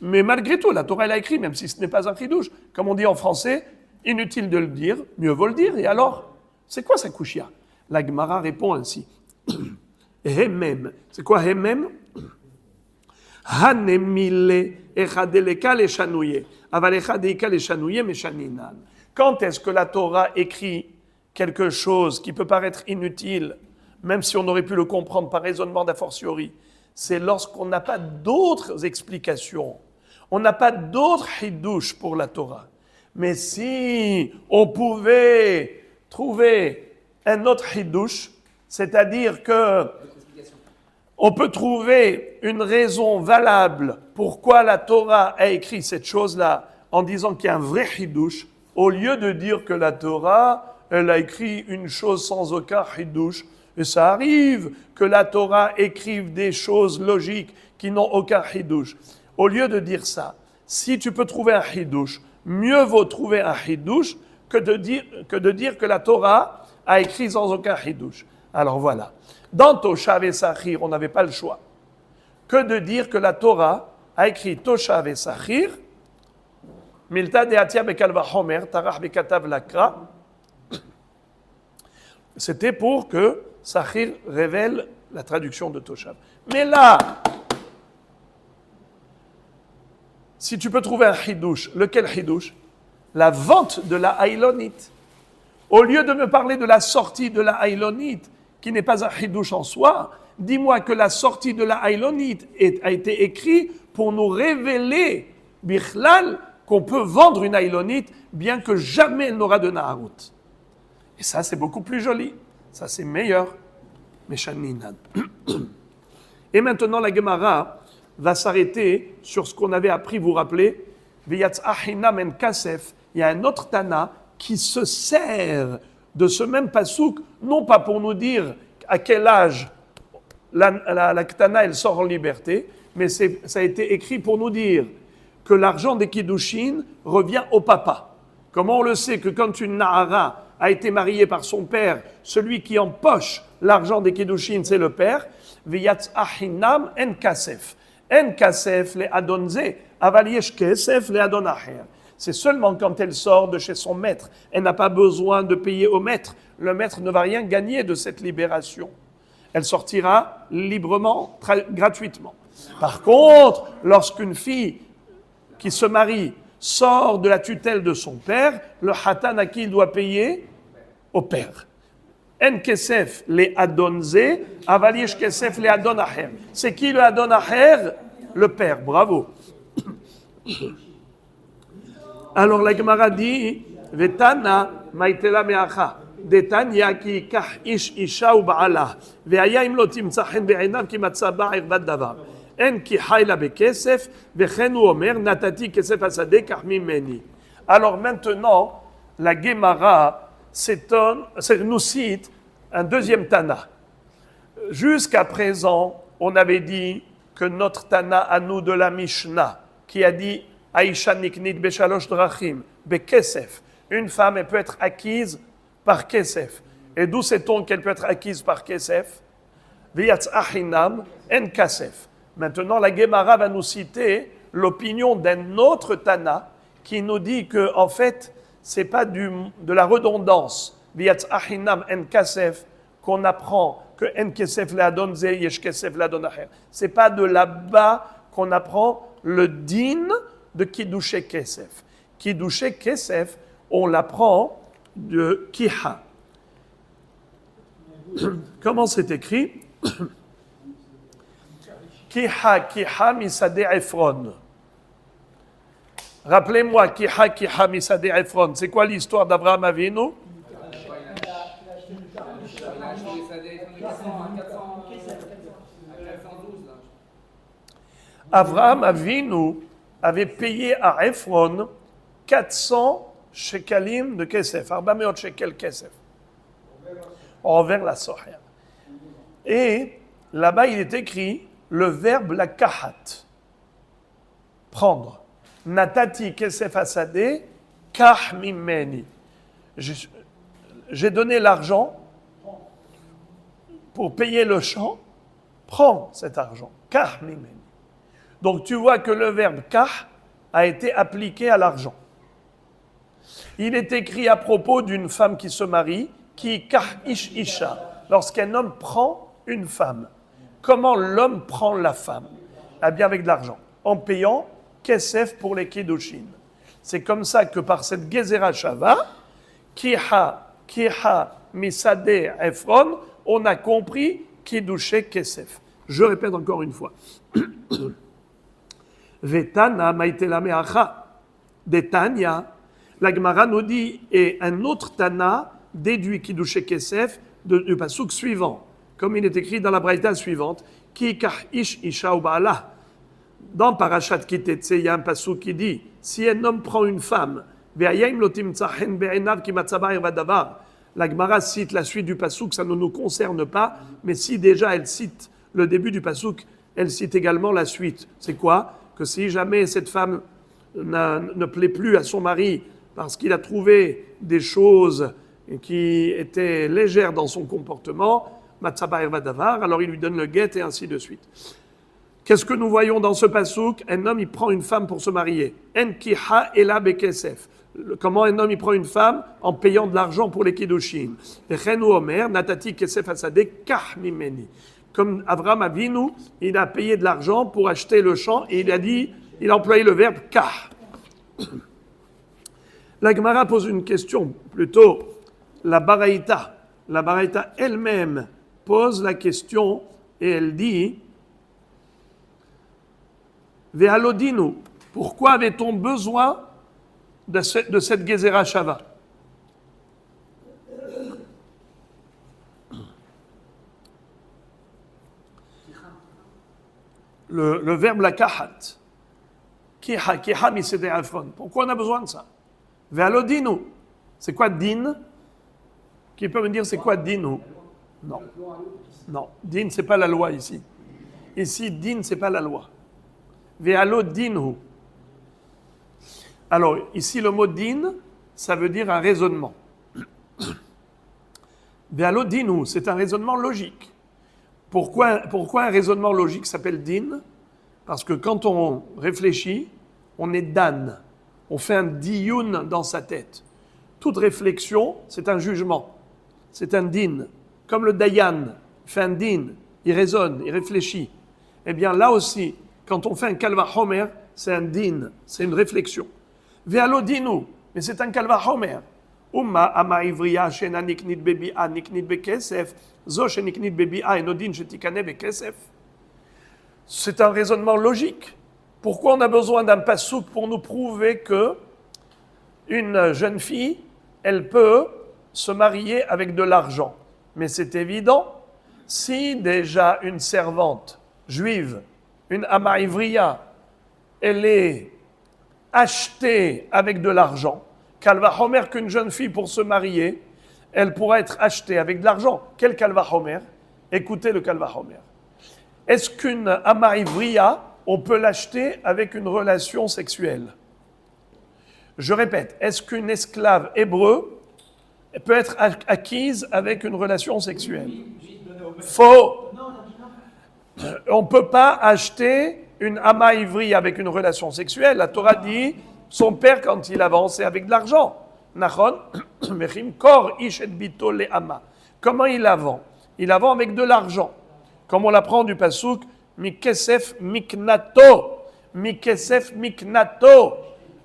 mais malgré tout, la Torah elle a écrit, même si ce n'est pas un chidouche. Comme on dit en français, inutile de le dire, mieux vaut le dire. Et alors, c'est quoi sa kushia? La Gemara répond ainsi. Hemem. C'est quoi Hemem? Hanemile echadeleka leshanouye. Aval echadeika leshanouye meshaninan. Quand est-ce que la Torah écrit quelque chose qui peut paraître inutile, même si on aurait pu le comprendre par raisonnement d'a fortiori? C'est lorsqu'on n'a pas d'autres explications. On n'a pas d'autres hidouches pour la Torah. Mais si on pouvait trouver un autre hidouche, c'est-à-dire que on peut trouver une raison valable pourquoi la Torah a écrit cette chose-là en disant qu'il y a un vrai hidouche, au lieu de dire que la Torah, elle a écrit une chose sans aucun hidouche. Et ça arrive que la Torah écrive des choses logiques qui n'ont aucun hidouche. Au lieu de dire ça, si tu peux trouver un hidouche, mieux vaut trouver un hidouche que de dire que la Torah a écrit sans aucun hidouche. Alors voilà. Dans Toshav et Sachir, on n'avait pas le choix que de dire que la Torah a écrit Toshav et Sachir, Milta de Atia bekalva homer, tarach bekatav lakra. C'était pour que Sachir révèle la traduction de Toshav. Mais là, si tu peux trouver un hidouche, lequel hidouche? La vente de la haïlonite. Au lieu de me parler de la sortie de la haïlonite, qui n'est pas un hidouche en soi, dis-moi que la sortie de la haïlonite a été écrite pour nous révéler, bichlal, qu'on peut vendre une haïlonite, bien que jamais elle n'aura de Naharut. Et ça, c'est beaucoup plus joli. Ça, c'est meilleur. Meshaninan. Et maintenant, la Gemara va s'arrêter sur ce qu'on avait appris, vous vous rappelez, V'yatz achinam en kasef. Il y a un autre Tana qui se sert de ce même pasouk, non pas pour nous dire à quel âge la Ktana elle sort en liberté, mais ça a été écrit pour nous dire que l'argent des Kiddushin revient au papa. Comment on le sait que quand une Nahara a été mariée par son père, celui qui empoche l'argent des Kiddushin, c'est le père. V'yatz achinam en kasef. En kasef le adonze, aval yesh kesef le adon acher. C'est seulement quand elle sort de chez son maître. Elle n'a pas besoin de payer au maître. Le maître ne va rien gagner de cette libération. Elle sortira librement, gratuitement. Par contre, lorsqu'une fille qui se marie sort de la tutelle de son père, le hatan à qui il doit payer? Au père. En kesef le adonze, aval yesh kesef le adon acher. C'est qui le adon acher? Le père. Bravo. Alors la Gemara dit, Vetana maitela meacha. Detanya ki kach ish isha u ba'ala. Ve'aya im lo timtza chen be'einav ki matza ba'ir bad davar. En ki hayla bekesef. Vechen u omer natati kesef asade kach mimeni. Alors maintenant, la Gemara nous cite un deuxième Tana. Jusqu'à présent, on avait dit que notre Tana à nous de la Mishnah, qui a dit Aisha niknit beshalosh drachim, bekesef. Une femme, elle peut être acquise par kesef. Et d'où sait-on qu'elle peut être acquise par kesef? V'yatz achinam en kasef. Maintenant, la Gemara va nous citer l'opinion d'un autre Tana qui nous dit que, en fait, c'est pas de la redondance. V'yatz achinam en kasef qu'on apprend que en kesef le'adon ze yesh kesef le'adon acher. C'est pas de là-bas qu'on apprend le din de Kiddushe Kesef. Kiddushe Kesef, on l'apprend de Kiha. Comment c'est écrit? Kiha misade Ephron. Rappelez-moi, Kiha misade Ephron. C'est quoi l'histoire d'Abraham Avinu? Abraham Avinu avait payé à Ephron 400 shekalim de kesef, 400 shekel kesef, envers la sohia. Et là-bas, il est écrit le verbe la kahat, prendre. Natati kesef asade, kah mimeni. J'ai donné l'argent pour payer le champ, prends cet argent, kah mimeni. Donc tu vois que le verbe kah a été appliqué à l'argent. Il est écrit à propos d'une femme qui se marie, qui kah ish isha, lorsqu'un homme prend une femme. Comment l'homme prend la femme? Eh bien avec de l'argent, en payant kesef pour les kiddushin. C'est comme ça que par cette gezerah shava, kiha misade Ephron, on a compris kiddushe kesef. Je répète encore une fois. Vetana maitela meacha. Des Tanya, la Gemara nous dit, et un autre Tana déduit Kiddushe Kesef du pasuk suivant, comme il est écrit dans la braïta suivante, Ki kach ish isha u ba'ala. Dans Parashat Kitetse, il y a un pasuk qui dit, si un homme prend une femme, ve'ayim lo timtza chen be'enav ki matza ba'ir vadavar. La Gemara cite la suite du pasuk, ça ne nous concerne pas, mais si déjà elle cite le début du pasuk, elle cite également la suite. C'est quoi? Que si jamais cette femme ne plaît plus à son mari parce qu'il a trouvé des choses qui étaient légères dans son comportement, Matzabair Vadavar, alors il lui donne le guet et ainsi de suite. Qu'est-ce que nous voyons dans ce pasouk? Un homme, il prend une femme pour se marier. En kiha ela bekesef. Comment un homme, il prend une femme? En payant de l'argent pour les kiddushin. Vechenu omer, natati kesef asade kah mimeni. Comme Abraham Avinu, il a payé de l'argent pour acheter le champ et il a employé le verbe kah. La Gemara pose une question, plutôt la Baraïta. La Baraïta elle-même pose la question et elle dit Ve'alodinu, pourquoi avait-on besoin de cette Gezerah Shava? Le verbe la kahat. Kiha misede Ephron. Pourquoi on a besoin de ça? Ve'alodinu. C'est quoi din? Qui peut me dire c'est quoi din? Non. Non. Din, c'est pas la loi ici. Ici, din, c'est pas la loi. Ve'alodinu. Alors, ici, le mot din, ça veut dire un raisonnement. Ve'alodinu, c'est un raisonnement logique. Pourquoi un raisonnement logique s'appelle din? Parce que quand on réfléchit, on est dan. On fait un diyun dans sa tête. Toute réflexion, c'est un jugement. C'est un din. Comme le dayan fait un din, il raisonne, il réfléchit. Eh bien là aussi, quand on fait un kalva homer, c'est un din, c'est une réflexion. Ve'alodinu, mais c'est un kalva homer. Umma ama ivriya shena niknit bebi'a niknit bekesef, zo sheniknit bebi'a enodin shetikane bekesef. C'est un raisonnement logique. Pourquoi on a besoin d'un pasouk pour nous prouver que une jeune fille, elle peut se marier avec de l'argent? Mais c'est évident, si déjà une servante juive, une Ama Ivriya, elle est achetée avec de l'argent, Kalva Homer qu'une jeune fille pour se marier, elle pourra être achetée avec de l'argent. Quel Kalva Homer? Écoutez le Kalva Homer. Est-ce qu'une Ama Ivriya, on peut l'acheter avec une relation sexuelle? Je répète, est-ce qu'une esclave hébreu peut être acquise avec une relation sexuelle? Faux. On ne peut pas acheter une Ama Ivri avec une relation sexuelle. La Torah dit, son père, quand il avançait avec de l'argent. Nachon, mechim kor ish et bito le Ama. Comment il vend? Il vend avec de l'argent. Comme on l'apprend du pasuk, mikesef miknato. Mikesef miknato.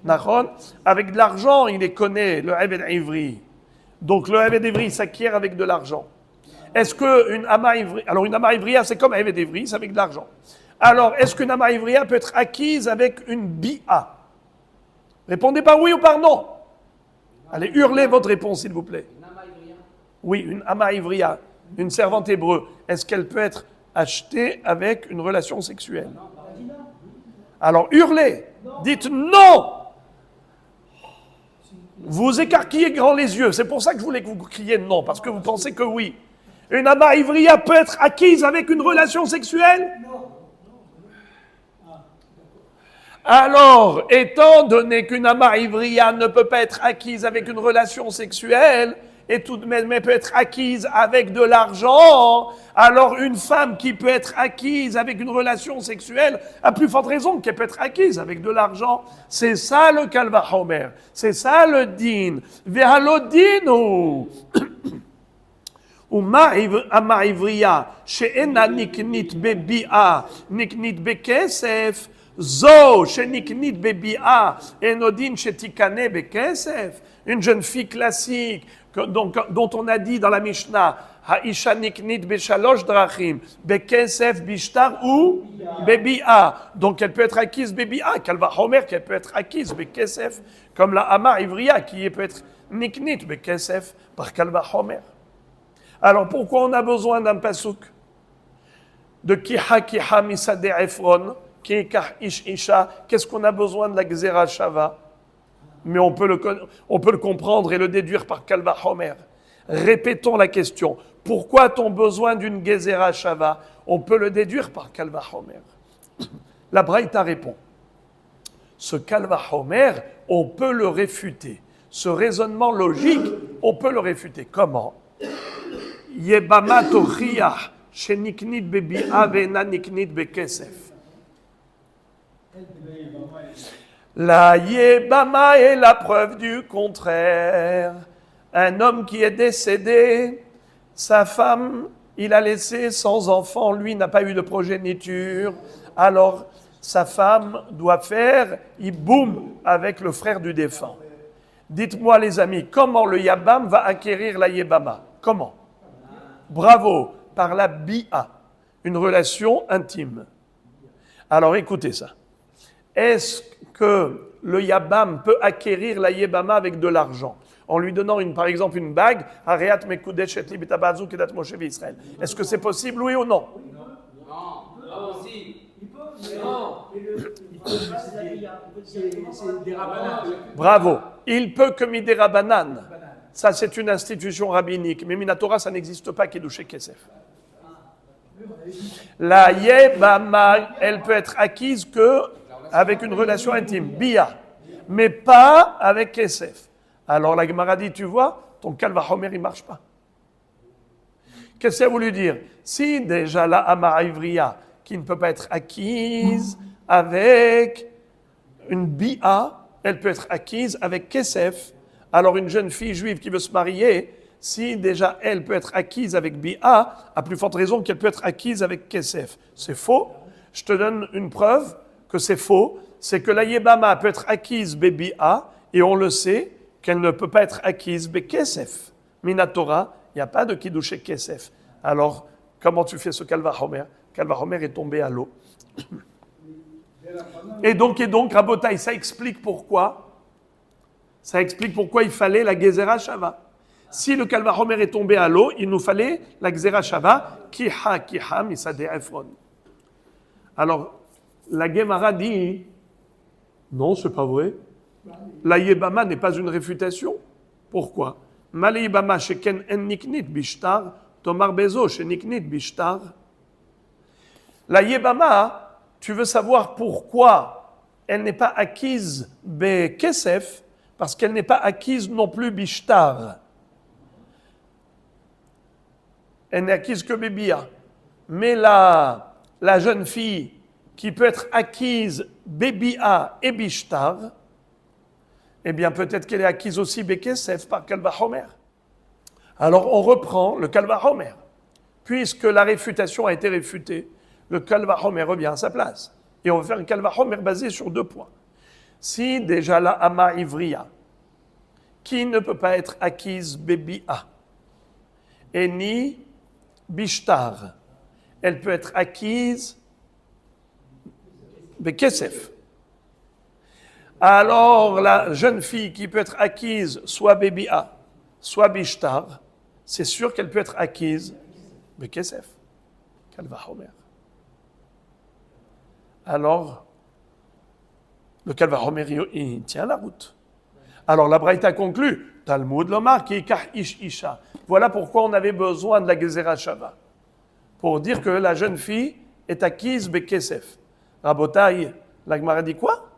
Nachon, avec de l'argent, il les connaît, le Eved Ivri. Donc le Eved Ivri s'acquiert avec de l'argent. Est-ce qu'une Ama Ivriya, alors une Ama Ivriya, c'est comme Eved Ivri, c'est avec de l'argent. Alors, est-ce qu'une Ama Ivriya peut être acquise avec une Bi'a? Répondez par oui ou par non. Allez, hurlez votre réponse, s'il vous plaît. Une Ama Ivriya. Oui, une Ama Ivriya, une servante hébreu, est-ce qu'elle peut être achetée avec une relation sexuelle? Alors, hurlez. Dites non. Vous écarquillez grand les yeux. C'est pour ça que je voulais que vous criez non, parce que vous pensez que oui. Une Ama Ivriya peut être acquise avec une relation sexuelle? Alors, étant donné qu'une Ama Ivriya ne peut pas être acquise avec une relation sexuelle, et tout de même peut être acquise avec de l'argent, alors une femme qui peut être acquise avec une relation sexuelle a plus forte raison qu'elle peut être acquise avec de l'argent. C'est ça le Kalva Homer, c'est ça le din. Vehalodinu. Ama Ivriya, she'ena niknit bebi'a, niknit bekesef, zo sheniknit bebi'a, enodin shetikane bekesef. Une jeune fille classique, dont on a dit dans la Mishnah, Haisha niknit beshalosh drachim, bekesef bishtar ou bebi'a. Donc elle peut être acquise bebi'a, Kalva Homer, qu'elle peut être acquise bekesef, comme la Ama Ivriya, qui peut être niknit bekesef par Kalva Homer. Alors pourquoi on a besoin d'un pasuk de Kiha Kiha Misade Ephron, Kikah Ish Isha? Qu'est-ce qu'on a besoin de la Gzera Shava? Mais on peut le comprendre et le déduire par Kalva Homer. Répétons la question. Pourquoi a-t-on besoin d'une Gzera Shava? On peut le déduire par Kalva Homer. La Braïta répond. Ce Kalva Homer, on peut le réfuter. Ce raisonnement logique, on peut le réfuter. Comment? Yebama tochiyah sheniknit bebi'a ve'ena niknit bekesef. La Yebama est la preuve du contraire. Un homme qui est décédé, sa femme, il a laissé sans enfant, lui n'a pas eu de progéniture, alors sa femme doit faire iboum avec le frère du défunt. Dites-moi les amis, comment le Yabam va acquérir la Yebama? Comment? Bravo, par la Bi'a, une relation intime. Alors écoutez ça. Est-ce que le Yabam peut acquérir la Yebama avec de l'argent en lui donnant par exemple une bague? Est-ce que c'est possible, oui ou non? Non, pas possible. C'est des rabbinats. Bravo. Il peut que midera banane. Ça, c'est une institution rabbinique. Mais Minatora, ça n'existe pas, Kedushe Kesef. La Yebama, elle peut être acquise que avec une relation intime, Bia, mais pas avec Kesef. Alors la Gemara dit, tu vois, ton Kalva Homer, il ne marche pas. Qu'est-ce que ça a voulu dire? Si déjà la Ama Ivriya, qui ne peut pas être acquise avec une Bia, elle peut être acquise avec Kesef. Alors une jeune fille juive qui veut se marier, si déjà elle peut être acquise avec Bi'a, à plus forte raison qu'elle peut être acquise avec Kesef. C'est faux. Je te donne une preuve que c'est faux. C'est que la Yebama peut être acquise Bi'a, et on le sait qu'elle ne peut pas être acquise Kesef. Minatora, il n'y a pas de Kiddush Kesef. Alors, comment tu fais ce Kalva Homer? Kalva Homer est tombé à l'eau. Vers Et donc, Rabotai, ça explique pourquoi il fallait la Gezerah Shava. Si le Kal Vachomer est tombé à l'eau, il nous fallait la Gezerah Shava, Kiha, Misade Ephron. Alors, la Gemara dit, non, c'est pas vrai. La Yebama n'est pas une réfutation. Pourquoi? Male Yebama sheken en niknit bishtar, tomar bezo sheniknit bishtar. La Yebama, tu veux savoir pourquoi elle n'est pas acquise be kesef, parce qu'elle n'est pas acquise non plus bishtar. Elle n'est acquise que bébia. Mais la jeune fille qui peut être acquise bébia et bishtar, eh bien peut-être qu'elle est acquise aussi bekesef par Kal Vachomer. Alors on reprend le Kal Vachomer. Puisque la réfutation a été réfutée, le Kal Vachomer revient à sa place. Et on va faire un Kal Vachomer basé sur 2 points. Si déjà la Ama Ivriya, qui ne peut pas être acquise bébia, et ni bishtar, elle peut être acquise bekesef. Alors la jeune fille qui peut être acquise soit bébia, soit bishtar, c'est sûr qu'elle peut être acquise bekesef. Kal Vachomer. Alors, le Kal Vachomer, il tient la route. Alors la Braïta conclut, Talmud Lomar qui ikach ish isha. Voilà pourquoi on avait besoin de la Gezerah Shava. Pour dire que la jeune fille est acquise bekesef. Rabotai, la Gemara dit quoi?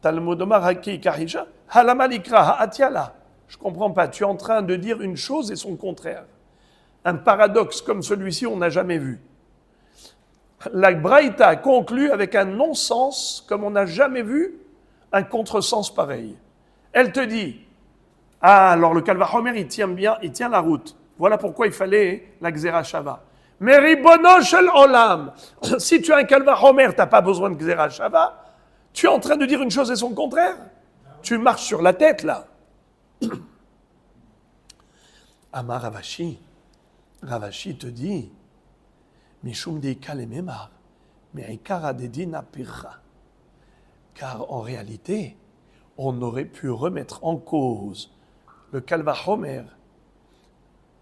Talmud Lomar qui ikach isha. Halamalikra ha'atiala. Je ne comprends pas. Tu es en train de dire une chose et son contraire. Un paradoxe comme celui-ci, on n'a jamais vu. La Braïta conclut avec un non-sens comme on n'a jamais vu un contresens pareil. Elle te dit, alors le Kal Vachomer, il tient bien, il tient la route. Voilà pourquoi il fallait la Gezerah Shava. Mais Ribono Shel Olam, si tu as un Kal Vachomer, tu n'as pas besoin de Gezerah Shava, tu es en train de dire une chose et son contraire. Tu marches sur la tête, là. Amar Ravashi te dit, Mishum de Kalememar, mais Ikara de Dina Pirra. Car en réalité, on aurait pu remettre en cause le Kal Vachomer,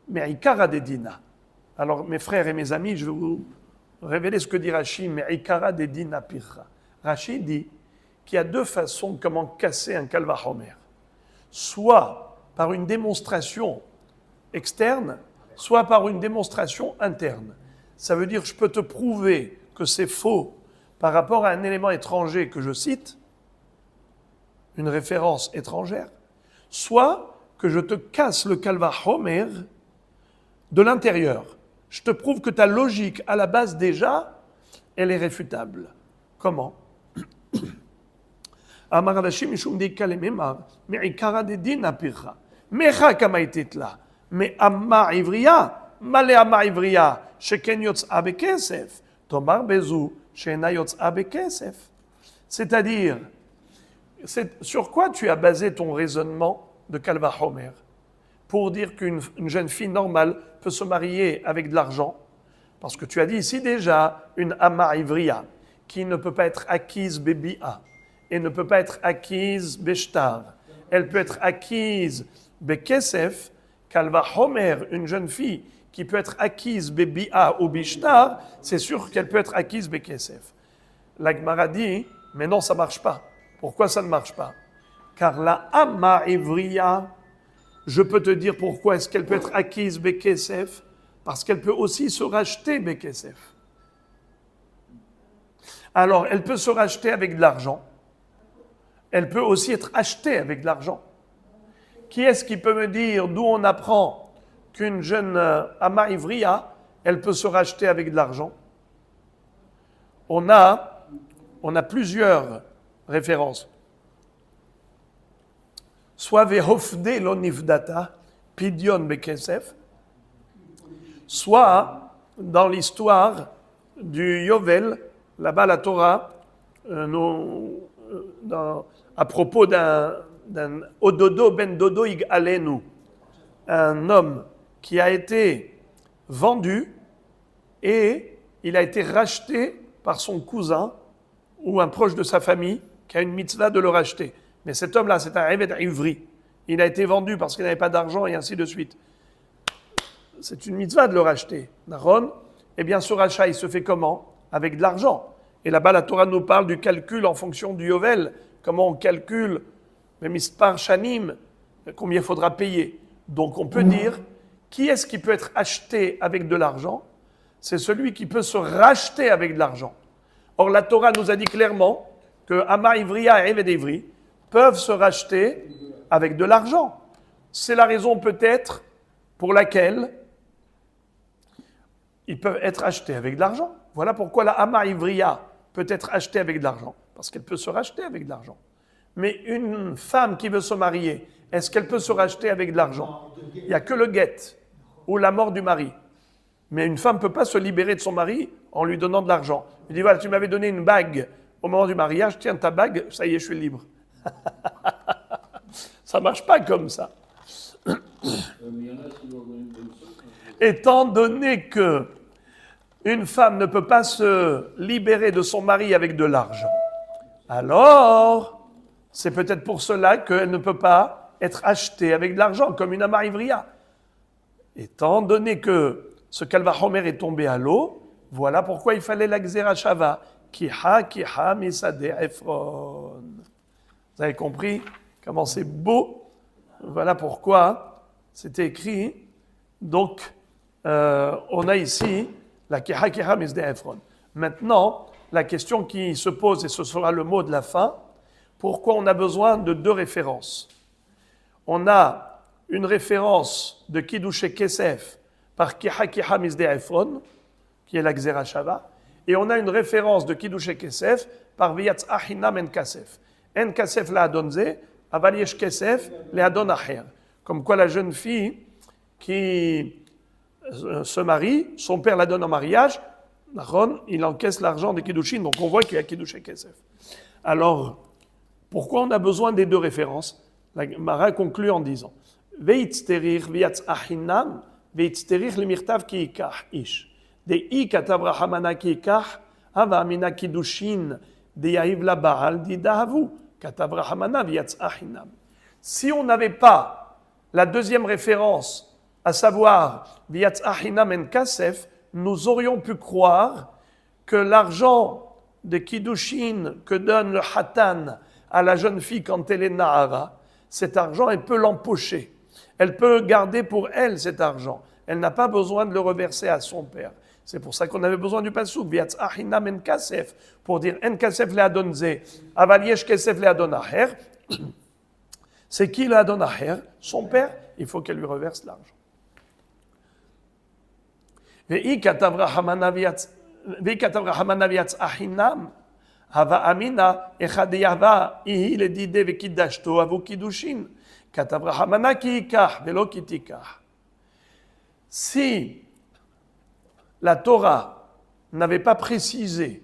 mais Ikara de Dina. Alors, mes frères et mes amis, je vais vous révéler ce que dit Rashi, mais Ikara de Dina Pirra. Rashi dit qu'il y a 2 façons comment casser un Kal Vachomer. Soit par une démonstration externe, soit par une démonstration interne. Ça veut dire que je peux te prouver que c'est faux par rapport à un élément étranger que je cite, une référence étrangère, soit que je te casse le Kal Vachomer de l'intérieur. Je te prouve que ta logique, à la base déjà, elle est réfutable. Comment? Amar Ravashi mishum de kalememar, me'ikara de din apircha. Mecha kama ititla, me'amma ivriya, male amma ivriya, sheken yotz'a bekesef, tomar bezu, shena yotz'a bekesef. C'est-à-dire, sur quoi tu as basé ton raisonnement de Kal Vachomer pour dire qu'une jeune fille normale peut se marier avec de l'argent? Parce que tu as dit ici déjà une Amma Ivriya qui ne peut pas être acquise Bébia et ne peut pas être acquise Beshtar. Elle peut être acquise Bekesef. Kal Vachomer, une jeune fille qui peut être acquise Bébia ou Beshtar, c'est sûr qu'elle peut être acquise Bekesef. La Gemara dit, mais non, ça ne marche pas. Pourquoi ça ne marche pas? Car la Amma Ivriya, je peux te dire pourquoi est-ce qu'elle peut être acquise Bekesef, parce qu'elle peut aussi se racheter Bekesef. Alors, elle peut se racheter avec de l'argent. Elle peut aussi être achetée avec de l'argent. Qui est-ce qui peut me dire d'où on apprend qu'une jeune Amma Ivriya, elle peut se racheter avec de l'argent? On a plusieurs références. Soit Vehofde lo nifdata, Pidyon Bekesef, soit dans l'histoire du Yovel, là-bas la Torah, à propos d'un Ododo ben Dodo ig alenu, un homme qui a été vendu et il a été racheté par son cousin ou un proche de sa famille qui a une mitzvah de le racheter. Mais cet homme-là, c'est un Eved Ivri. Il a été vendu parce qu'il n'avait pas d'argent et ainsi de suite. C'est une mitzvah de le racheter. Naron, eh bien ce rachat, il se fait comment? Avec de l'argent. Et là-bas, la Torah nous parle du calcul en fonction du Yovel. Comment on calcule, même Mispar Shanim, combien il faudra payer. Donc on peut dire, qui est-ce qui peut être acheté avec de l'argent? C'est celui qui peut se racheter avec de l'argent. Or, la Torah nous a dit clairement que Ama Ivriya et Eved Ivri peuvent se racheter avec de l'argent. C'est la raison peut-être pour laquelle ils peuvent être achetés avec de l'argent. Voilà pourquoi la Ama Ivriya peut être achetée avec de l'argent, parce qu'elle peut se racheter avec de l'argent. Mais une femme qui veut se marier, est-ce qu'elle peut se racheter avec de l'argent? Il n'y a que le guet ou la mort du mari. Mais une femme ne peut pas se libérer de son mari en lui donnant de l'argent. Il dit, voilà, tu m'avais donné une bague au moment du mariage, tiens ta bague, ça y est, je suis libre. Ça ne marche pas comme ça. Étant donné que une femme ne peut pas se libérer de son mari avec de l'argent, alors c'est peut-être pour cela qu'elle ne peut pas être achetée avec de l'argent, comme une Ama Ivriya. Étant donné que ce Kalvachomer est tombé à l'eau, voilà pourquoi il fallait la Gzera Shava. Kiha misade Ephron. Vous avez compris comment c'est beau? Voilà pourquoi c'était écrit. Donc, on a ici la Kiha misade Ephron. Maintenant, la question qui se pose, et ce sera le mot de la fin, pourquoi on a besoin de deux références? On a une référence de Kiddushé Kesef par Kiha misade Ephron, qui est la Gzera Shava, et on a une référence de Kiddushé Kesef par Viyatz Achinam En Kasef. En Kasef la Adonze, Aval Yesh Kesef le Adon Acher. Comme quoi la jeune fille qui se marie, son père la donne en mariage, il encaisse l'argent de Kiddushin, donc on voit qu'il y a Kiddushé Kesef. Alors, pourquoi on a besoin des deux références? La Gemara conclut en disant Veitzterich Viyatz Achinam, Veitzterich le Mirtav ki Ikach Ish. De ikatav rahamana kikach, ava amina kiddushin, de yahiv la baal, di dahavu, katav rahamana v'yatz achinam. Si on n'avait pas la deuxième référence, à savoir v'yatz achinam en kasef, nous aurions pu croire que l'argent de kiddushin que donne le hatan à la jeune fille quand elle est nahara, cet argent, elle peut l'empocher. Elle peut garder pour elle cet argent. Elle n'a pas besoin de le reverser à son père. C'est pour ça qu'on avait besoin du passouk, V'yatz achinam en kasef, pour dire en kasef le adonze, aval yesh kesef le adon acher. C'est qui le adon acher? Son père. Il faut qu'elle lui reverse l'argent. Ve'ikatav rahamana v'yatz achinam, hava amina echad yava ihi le dide ve'kiddashto avu kiddushin, katav rahamana ki ikach velo ki tikach. Si la Torah n'avait pas précisé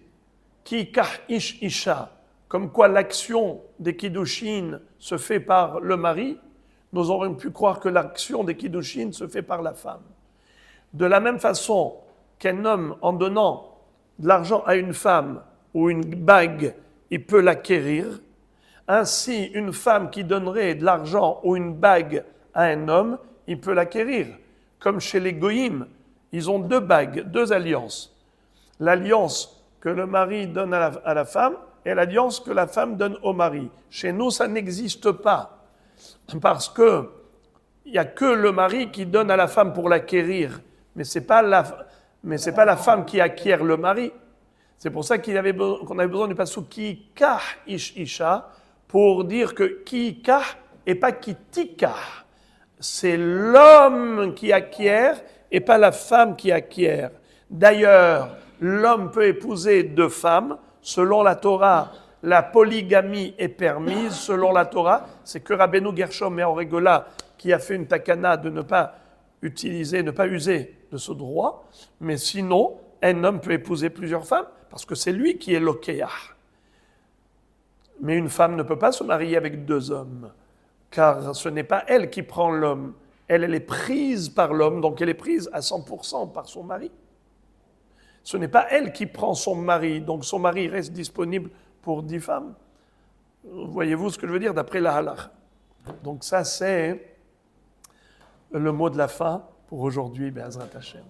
qui kach ish isha, comme quoi l'action des kiddushin se fait par le mari, nous aurions pu croire que l'action des kiddushin se fait par la femme. De la même façon qu'un homme, en donnant de l'argent à une femme ou une bague, il peut l'acquérir, ainsi une femme qui donnerait de l'argent ou une bague à un homme, il peut l'acquérir. Comme chez les goïms, ils ont deux bagues, deux alliances. L'alliance que le mari donne à la femme et l'alliance que la femme donne au mari. Chez nous, ça n'existe pas. Parce que il n'y a que le mari qui donne à la femme pour l'acquérir. Mais ce n'est pas la femme qui acquiert le mari. C'est pour ça qu'on avait besoin du passouk ki kah ish isha pour dire que ki kah et pas ki tikah. C'est l'homme qui acquiert et pas la femme qui acquiert. D'ailleurs, l'homme peut épouser deux femmes. Selon la Torah, la polygamie est permise. Selon la Torah, c'est que Rabbeinu Gershom et Aurégola qui a fait une takana de ne pas user de ce droit. Mais sinon, un homme peut épouser plusieurs femmes parce que c'est lui qui est l'okéah. Mais une femme ne peut pas se marier avec deux hommes. Car ce n'est pas elle qui prend l'homme. Elle est prise par l'homme, donc elle est prise à 100% par son mari. Ce n'est pas elle qui prend son mari, donc son mari reste disponible pour 10 femmes. Voyez-vous ce que je veux dire d'après la halakha. Donc ça, c'est le mot de la fin pour aujourd'hui, Be'ezrat Hashem.